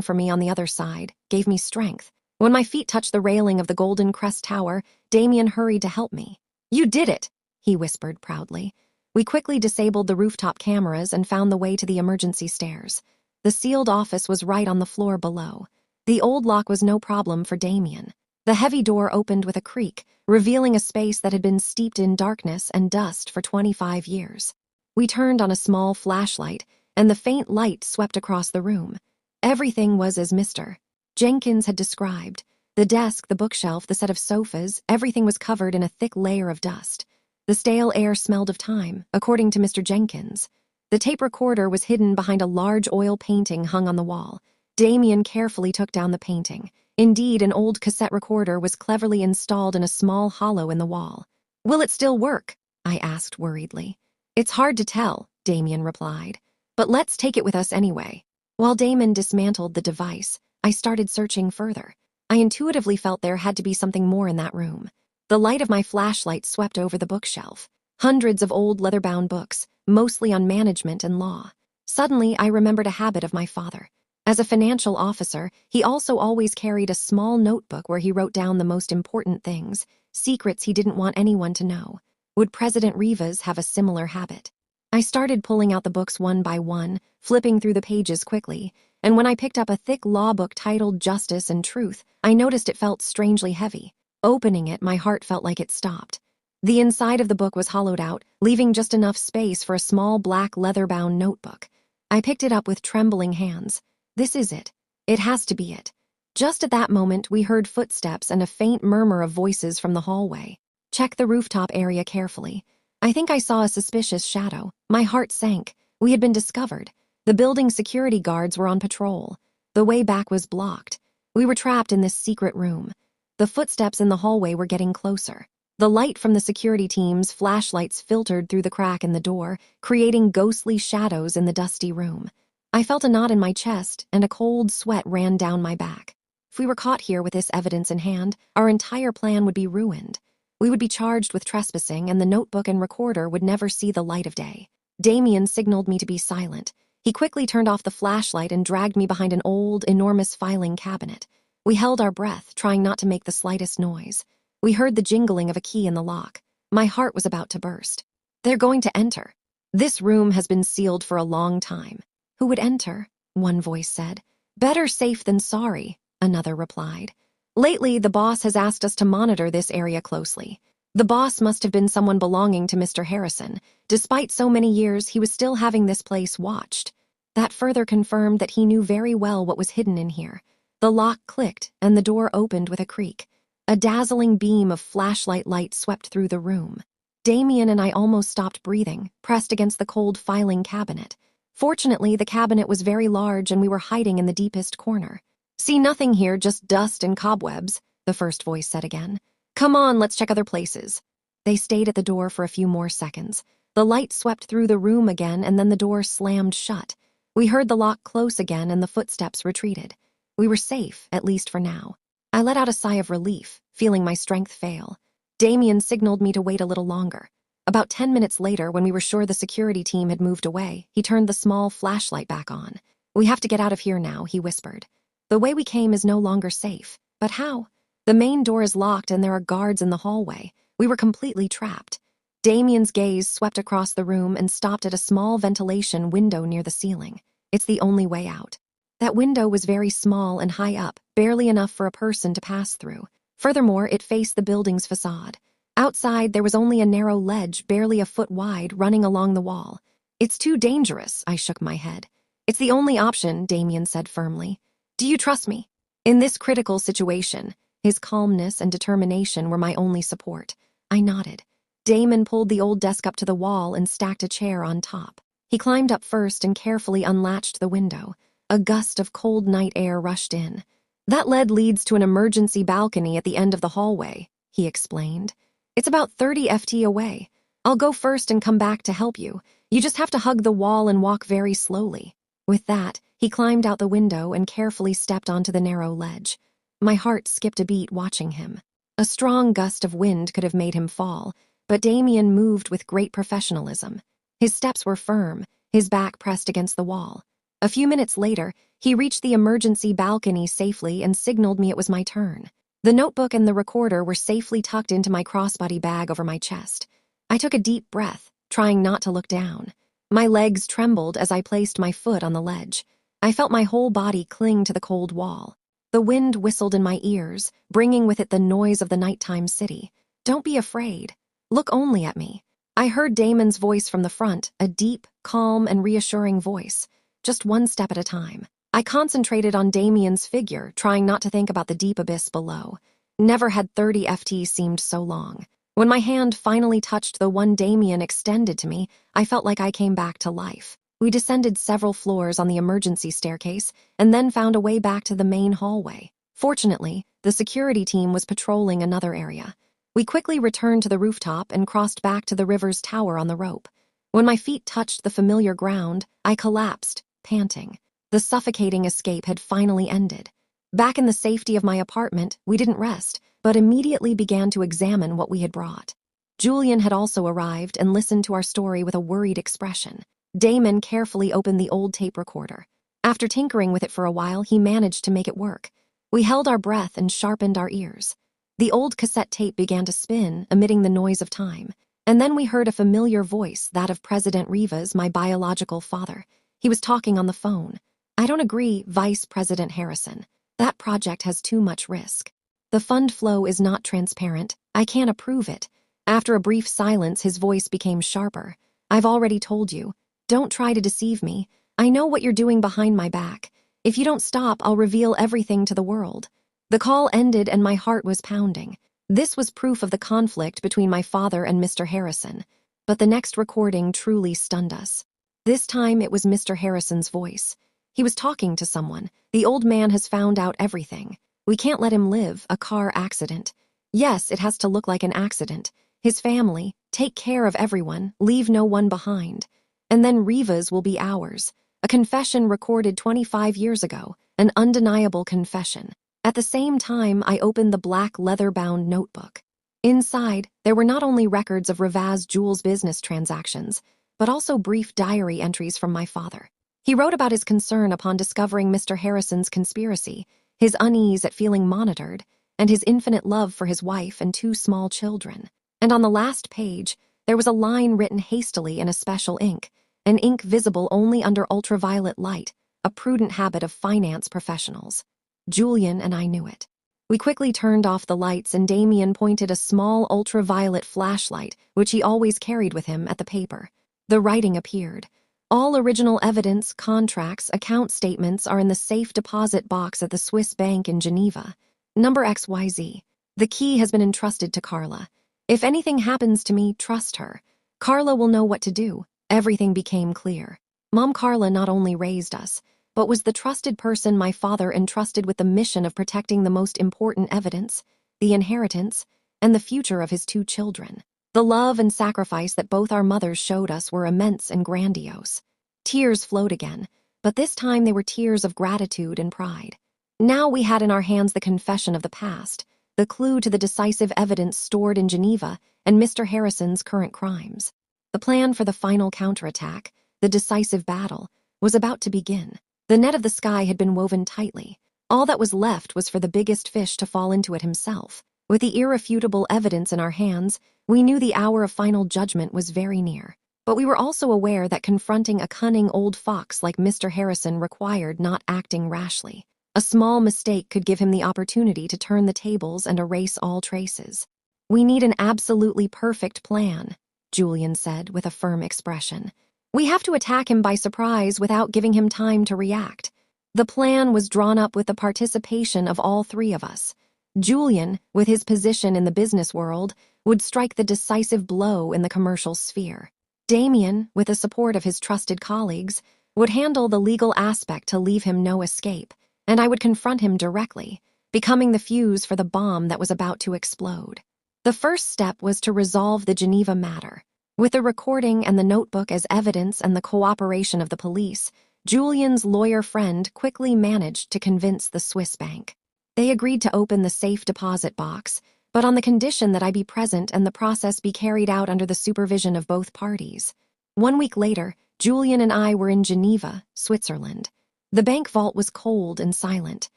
A: for me on the other side, gave me strength. When my feet touched the railing of the Golden Crest Tower, Damien hurried to help me. "You did it," he whispered proudly. We quickly disabled the rooftop cameras and found the way to the emergency stairs. The sealed office was right on the floor below. The old lock was no problem for Damien. The heavy door opened with a creak, revealing a space that had been steeped in darkness and dust for 25 years. We turned on a small flashlight, and the faint light swept across the room. Everything was as Mr. Jenkins had described. The desk, the bookshelf, the set of sofas, everything was covered in a thick layer of dust. The stale air smelled of time, according to Mr. Jenkins. The tape recorder was hidden behind a large oil painting hung on the wall. Damien carefully took down the painting. Indeed, an old cassette recorder was cleverly installed in a small hollow in the wall. "Will it still work?" I asked worriedly. "It's hard to tell," Damien replied. "But let's take it with us anyway." While Damon dismantled the device, I started searching further. I intuitively felt there had to be something more in that room. The light of my flashlight swept over the bookshelf. Hundreds of old leather-bound books, mostly on management and law. Suddenly, I remembered a habit of my father. As a financial officer, he also always carried a small notebook where he wrote down the most important things, secrets he didn't want anyone to know. Would President Rivas have a similar habit? I started pulling out the books one by one, flipping through the pages quickly, and when I picked up a thick law book titled Justice and Truth, I noticed it felt strangely heavy. Opening it, my heart felt like it stopped. The inside of the book was hollowed out, leaving just enough space for a small black leather-bound notebook. I picked it up with trembling hands. This is it. It has to be it. Just at that moment, we heard footsteps and a faint murmur of voices from the hallway. Check the rooftop area carefully. I think I saw a suspicious shadow. My heart sank. We had been discovered. The building's security guards were on patrol. The way back was blocked. We were trapped in this secret room. The footsteps in the hallway were getting closer. The light from the security team's flashlights filtered through the crack in the door, creating ghostly shadows in the dusty room. I felt a knot in my chest, and a cold sweat ran down my back. If we were caught here with this evidence in hand, our entire plan would be ruined. We would be charged with trespassing, and the notebook and recorder would never see the light of day. Damien signaled me to be silent. He quickly turned off the flashlight and dragged me behind an old, enormous filing cabinet. We held our breath, trying not to make the slightest noise. We heard the jingling of a key in the lock. My heart was about to burst. They're going to enter. This room has been sealed for a long time. Who would enter? One voice said. Better safe than sorry, another replied. Lately, the boss has asked us to monitor this area closely. The boss must have been someone belonging to Mr. Harrison. Despite so many years, he was still having this place watched. That further confirmed that he knew very well what was hidden in here. The lock clicked, and the door opened with a creak. A dazzling beam of flashlight light swept through the room. Damien and I almost stopped breathing, pressed against the cold filing cabinet. Fortunately, the cabinet was very large and we were hiding in the deepest corner. See nothing here, just dust and cobwebs, the first voice said again. Come on, let's check other places. They stayed at the door for a few more seconds. The light swept through the room again and then the door slammed shut. We heard the lock close again and the footsteps retreated. We were safe, at least for now. I let out a sigh of relief, feeling my strength fail. Damien signaled me to wait a little longer. About 10 minutes later, when we were sure the security team had moved away, he turned the small flashlight back on. We have to get out of here now, he whispered. The way we came is no longer safe. But how? The main door is locked and there are guards in the hallway. We were completely trapped. Damien's gaze swept across the room and stopped at a small ventilation window near the ceiling. It's the only way out. That window was very small and high up, barely enough for a person to pass through. Furthermore, it faced the building's facade. Outside, there was only a narrow ledge, barely a foot wide, running along the wall. It's too dangerous, I shook my head. It's the only option, Damien said firmly. Do you trust me? In this critical situation, his calmness and determination were my only support. I nodded. Damon pulled the old desk up to the wall and stacked a chair on top. He climbed up first and carefully unlatched the window. A gust of cold night air rushed in. That lead leads to an emergency balcony at the end of the hallway, he explained. It's about 30 FT away. I'll go first and come back to help you. You just have to hug the wall and walk very slowly. With that, he climbed out the window and carefully stepped onto the narrow ledge. My heart skipped a beat watching him. A strong gust of wind could have made him fall, but Damien moved with great professionalism. His steps were firm, his back pressed against the wall. A few minutes later, he reached the emergency balcony safely and signaled me it was my turn. The notebook and the recorder were safely tucked into my crossbody bag over my chest. I took a deep breath, trying not to look down. My legs trembled as I placed my foot on the ledge. I felt my whole body cling to the cold wall. The wind whistled in my ears, bringing with it the noise of the nighttime city. Don't be afraid. Look only at me. I heard Damon's voice from the front, a deep, calm, and reassuring voice. Just one step at a time. I concentrated on Damien's figure, trying not to think about the deep abyss below. Never had 30 FT seemed so long. When my hand finally touched the one Damien extended to me, I felt like I came back to life. We descended several floors on the emergency staircase and then found a way back to the main hallway. Fortunately, the security team was patrolling another area. We quickly returned to the rooftop and crossed back to the river's tower on the rope. When my feet touched the familiar ground, I collapsed, panting. The suffocating escape had finally ended. Back in the safety of my apartment, we didn't rest, but immediately began to examine what we had brought. Julian had also arrived and listened to our story with a worried expression. Damon carefully opened the old tape recorder. After tinkering with it for a while, he managed to make it work. We held our breath and sharpened our ears. The old cassette tape began to spin, emitting the noise of time. And then we heard a familiar voice, that of President Rivas, my biological father. He was talking on the phone. "I don't agree, Vice President Harrison. That project has too much risk. The fund flow is not transparent. I can't approve it." After a brief silence, his voice became sharper. "I've already told you. Don't try to deceive me. I know what you're doing behind my back. If you don't stop, I'll reveal everything to the world." The call ended and my heart was pounding. This was proof of the conflict between my father and Mr. Harrison. But the next recording truly stunned us. This time it was Mr. Harrison's voice. He was talking to someone. "The old man has found out everything. We can't let him live. A car accident. Yes, it has to look like an accident. His family. Take care of everyone. Leave no one behind. And then Rivas will be ours." A confession recorded 25 years ago. An undeniable confession. At the same time, I opened the black leather-bound notebook. Inside, there were not only records of Rivas Jules' business transactions, but also brief diary entries from my father. He wrote about his concern upon discovering Mr. Harrison's conspiracy, his unease at feeling monitored, and his infinite love for his wife and 2 small children. And on the last page, there was a line written hastily in a special ink, an ink visible only under ultraviolet light, a prudent habit of finance professionals. Julian and I knew it. We quickly turned off the lights and Damien pointed a small ultraviolet flashlight, which he always carried with him, at the paper. The writing appeared. "All original evidence, contracts, account statements are in the safe deposit box at the Swiss bank in Geneva. Number XYZ. The key has been entrusted to Carla. If anything happens to me, trust her. Carla will know what to do." Everything became clear. Mom Carla not only raised us, but was the trusted person my father entrusted with the mission of protecting the most important evidence, the inheritance, and the future of his 2 children. The love and sacrifice that both our mothers showed us were immense and grandiose. Tears flowed again, but this time they were tears of gratitude and pride. Now we had in our hands the confession of the past, the clue to the decisive evidence stored in Geneva and Mr. Harrison's current crimes. The plan for the final counterattack, the decisive battle, was about to begin. The net of the sky had been woven tightly. All that was left was for the biggest fish to fall into it himself. With the irrefutable evidence in our hands, we knew the hour of final judgment was very near. But we were also aware that confronting a cunning old fox like Mr. Harrison required not acting rashly. A small mistake could give him the opportunity to turn the tables and erase all traces. "We need an absolutely perfect plan," Julian said with a firm expression. "We have to attack him by surprise without giving him time to react." The plan was drawn up with the participation of all 3 of us. Julian, with his position in the business world, would strike the decisive blow in the commercial sphere. Damien, with the support of his trusted colleagues, would handle the legal aspect to leave him no escape, and I would confront him directly, becoming the fuse for the bomb that was about to explode. The first step was to resolve the Geneva matter. With the recording and the notebook as evidence and the cooperation of the police, Julian's lawyer friend quickly managed to convince the Swiss bank. They agreed to open the safe deposit box, but on the condition that I be present and the process be carried out under the supervision of both parties. 1 week later, Julian and I were in Geneva, Switzerland. The bank vault was cold and silent.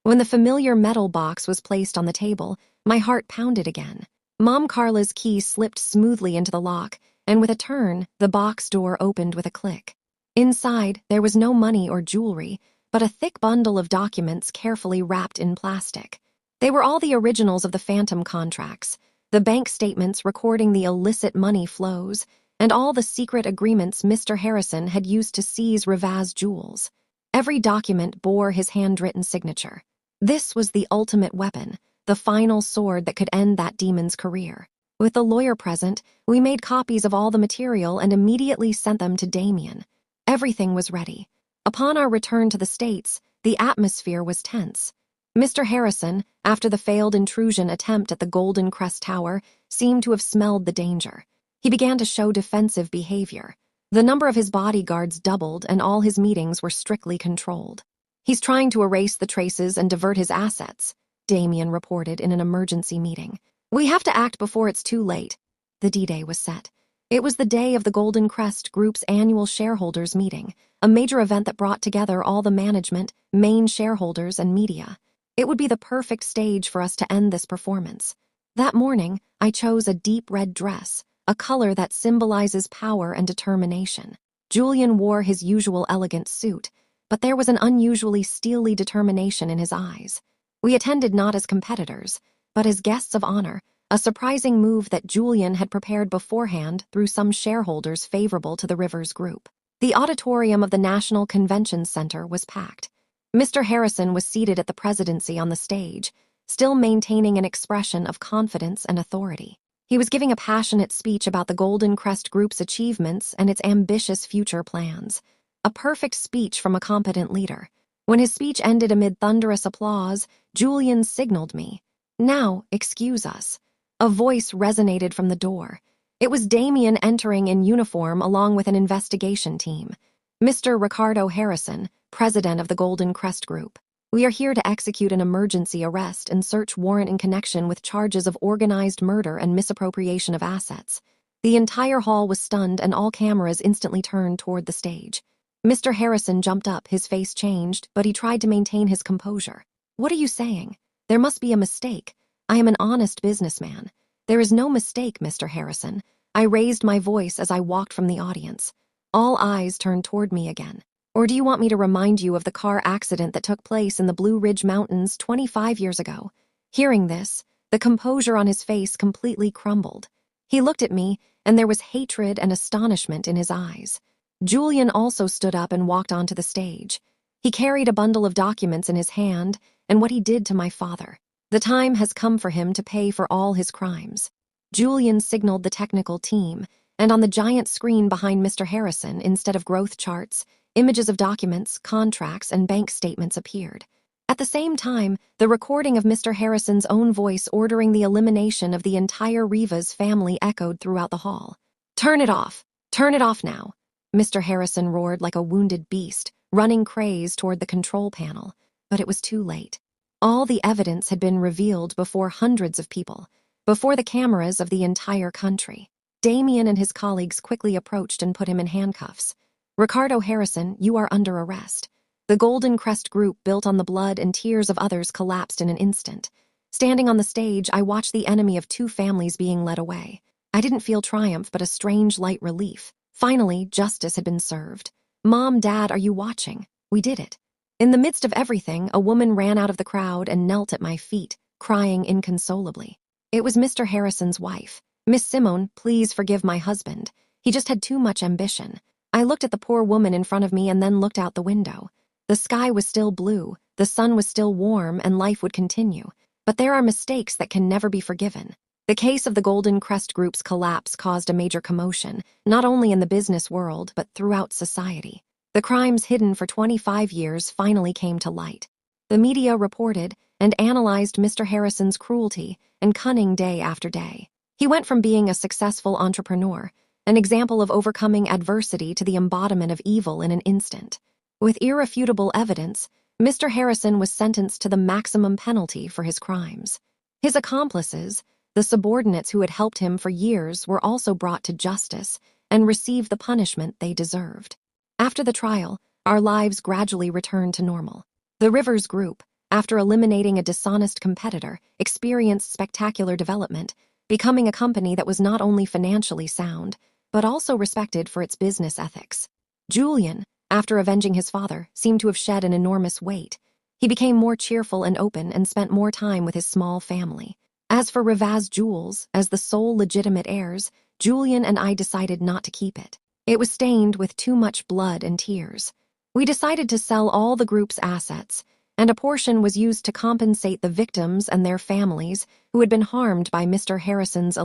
A: When the familiar metal box was placed on the table, my heart pounded again. Mom Carla's key slipped smoothly into the lock, and with a turn, the box door opened with a click. Inside, there was no money or jewelry, but a thick bundle of documents carefully wrapped in plastic. They were all the originals of the phantom contracts, the bank statements recording the illicit money flows, and all the secret agreements Mr. Harrison had used to seize Rivas Jules. Every document bore his handwritten signature. This was the ultimate weapon, the final sword that could end that demon's career. With the lawyer present, we made copies of all the material and immediately sent them to Damien. Everything was ready. Upon our return to the States, the atmosphere was tense. Mr. Harrison, after the failed intrusion attempt at the Golden Crest Tower, seemed to have smelled the danger. He began to show defensive behavior. The number of his bodyguards doubled and all his meetings were strictly controlled. He's trying to erase the traces and divert his assets, Damien reported in an emergency meeting. We have to act before it's too late. The D-Day was set. It was the day of the Golden Crest Group's annual shareholders meeting, a major event that brought together all the management, main shareholders, and media. It would be the perfect stage for us to end this performance. That morning, I chose a deep red dress, a color that symbolizes power and determination. Julian wore his usual elegant suit, but there was an unusually steely determination in his eyes. We attended not as competitors, but as guests of honor, a surprising move that Julian had prepared beforehand through some shareholders favorable to the Rivers Group. The auditorium of the National Convention Center was packed. Mr. Harrison was seated at the presidency on the stage, still maintaining an expression of confidence and authority. He was giving a passionate speech about the Golden Crest Group's achievements and its ambitious future plans. A perfect speech from a competent leader. When his speech ended amid thunderous applause, Julian signaled me. "Now, excuse us." A voice resonated from the door. It was Damien entering in uniform along with an investigation team. "Mr. Ricardo Harrison, president of the Golden Crest Group. We are here to execute an emergency arrest and search warrant in connection with charges of organized murder and misappropriation of assets." The entire hall was stunned and all cameras instantly turned toward the stage. Mr. Harrison jumped up, his face changed, but he tried to maintain his composure. "What are you saying? There must be a mistake. I am an honest businessman." "There is no mistake, Mr. Harrison." I raised my voice as I walked from the audience. All eyes turned toward me again. "Or do you want me to remind you of the car accident that took place in the Blue Ridge Mountains 25 years ago?" Hearing this, the composure on his face completely crumbled. He looked at me, and there was hatred and astonishment in his eyes. Julian also stood up and walked onto the stage. He carried a bundle of documents in his hand and what he did to my father. The time has come for him to pay for all his crimes. Julian signaled the technical team, and on the giant screen behind Mr. Harrison, instead of growth charts, images of documents, contracts, and bank statements appeared. At the same time, the recording of Mr. Harrison's own voice ordering the elimination of the entire Rivas family echoed throughout the hall. "Turn it off! Turn it off now!" Mr. Harrison roared like a wounded beast, running crazed toward the control panel. But it was too late. All the evidence had been revealed before hundreds of people, before the cameras of the entire country. Damien and his colleagues quickly approached and put him in handcuffs. "Ricardo Harrison, you are under arrest." The Golden Crest Group, built on the blood and tears of others, collapsed in an instant. Standing on the stage, I watched the enemy of two families being led away. I didn't feel triumph, but a strange light relief. Finally, justice had been served. "Mom, Dad, are you watching? We did it." In the midst of everything, a woman ran out of the crowd and knelt at my feet, crying inconsolably. It was Mr. Harrison's wife. "Miss Simone, please forgive my husband. He just had too much ambition." I looked at the poor woman in front of me and then looked out the window. The sky was still blue, the sun was still warm, and life would continue. But there are mistakes that can never be forgiven. The case of the Golden Crest Group's collapse caused a major commotion, not only in the business world, but throughout society. The crimes hidden for 25 years finally came to light. The media reported and analyzed Mr. Harrison's cruelty and cunning day after day. He went from being a successful entrepreneur, an example of overcoming adversity, to the embodiment of evil in an instant. With irrefutable evidence, Mr. Harrison was sentenced to the maximum penalty for his crimes. His accomplices, the subordinates who had helped him for years, were also brought to justice and received the punishment they deserved. After the trial, our lives gradually returned to normal. The Rivers Group, after eliminating a dishonest competitor, experienced spectacular development, becoming a company that was not only financially sound, but also respected for its business ethics. Julian, after avenging his father, seemed to have shed an enormous weight. He became more cheerful and open and spent more time with his small family. As for Rivas Jewels, as the sole legitimate heirs, Julian and I decided not to keep it. It was stained with too much blood and tears. We decided to sell all the group's assets, and a portion was used to compensate the victims and their families who had been harmed by Mr. Harrison's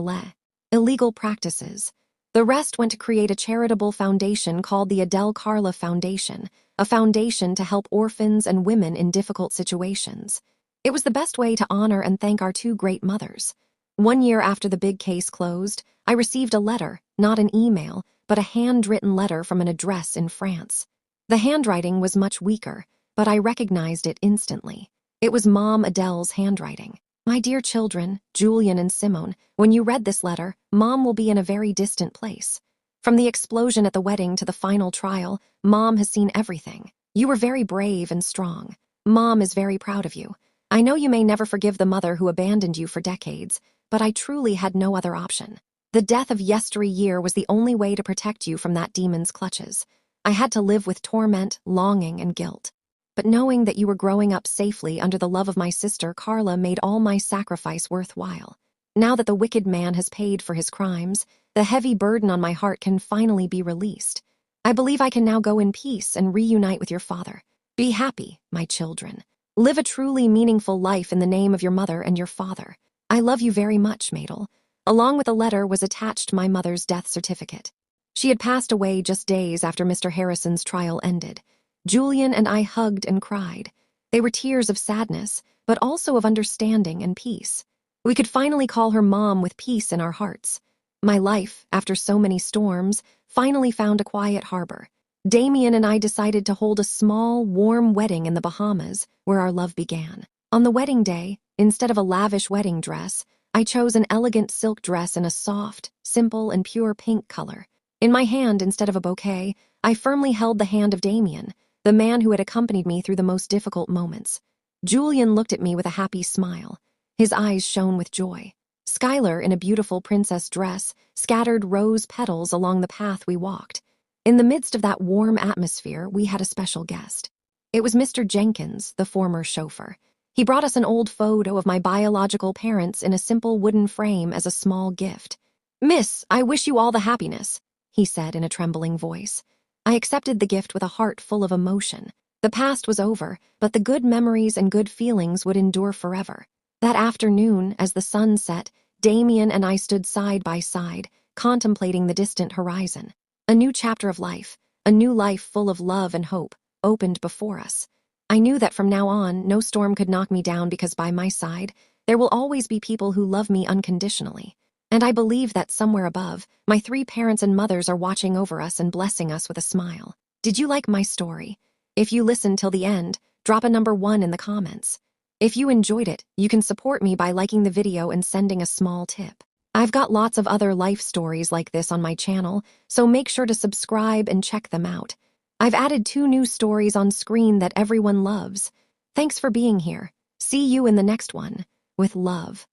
A: illegal practices. The rest went to create a charitable foundation called the Adele Carla Foundation, a foundation to help orphans and women in difficult situations. It was the best way to honor and thank our two great mothers. 1 year after the big case closed, I received a letter, not an email, but a handwritten letter from an address in France. The handwriting was much weaker, but I recognized it instantly. It was Mom Adele's handwriting. My dear children, Julian and Simone, when you read this letter, Mom will be in a very distant place. From the explosion at the wedding to the final trial, Mom has seen everything. You were very brave and strong. Mom is very proud of you. I know you may never forgive the mother who abandoned you for decades, but I truly had no other option. The death of yesteryear was the only way to protect you from that demon's clutches. I had to live with torment, longing, and guilt. But knowing that you were growing up safely under the love of my sister Carla made all my sacrifice worthwhile. Now that the wicked man has paid for his crimes, the heavy burden on my heart can finally be released. I believe I can now go in peace and reunite with your father. Be happy, my children. Live a truly meaningful life in the name of your mother and your father. I love you very much, Madel. Along with the letter was attached my mother's death certificate. She had passed away just days after Mr. Harrison's trial ended. Julian and I hugged and cried. They were tears of sadness, but also of understanding and peace. We could finally call her Mom with peace in our hearts. My life, after so many storms, finally found a quiet harbor. Damien and I decided to hold a small, warm wedding in the Bahamas, where our love began. On the wedding day, instead of a lavish wedding dress, I chose an elegant silk dress in a soft, simple, and pure pink color. In my hand, instead of a bouquet, I firmly held the hand of Damien, the man who had accompanied me through the most difficult moments. Julian looked at me with a happy smile. His eyes shone with joy. Skylar, in a beautiful princess dress, scattered rose petals along the path we walked. In the midst of that warm atmosphere, we had a special guest. It was Mr. Jenkins, the former chauffeur. He brought us an old photo of my biological parents in a simple wooden frame as a small gift. "Miss, I wish you all the happiness," he said in a trembling voice. I accepted the gift with a heart full of emotion. The past was over, but the good memories and good feelings would endure forever. That afternoon, as the sun set, Damien and I stood side by side, contemplating the distant horizon. A new chapter of life, a new life full of love and hope, opened before us. I knew that from now on, no storm could knock me down because by my side, there will always be people who love me unconditionally. And I believe that somewhere above, my 3 parents and mothers are watching over us and blessing us with a smile. Did you like my story? If you listened till the end, drop a number 1 in the comments. If you enjoyed it, you can support me by liking the video and sending a small tip. I've got lots of other life stories like this on my channel, so make sure to subscribe and check them out. I've added 2 new stories on screen that everyone loves. Thanks for being here. See you in the next one. With love.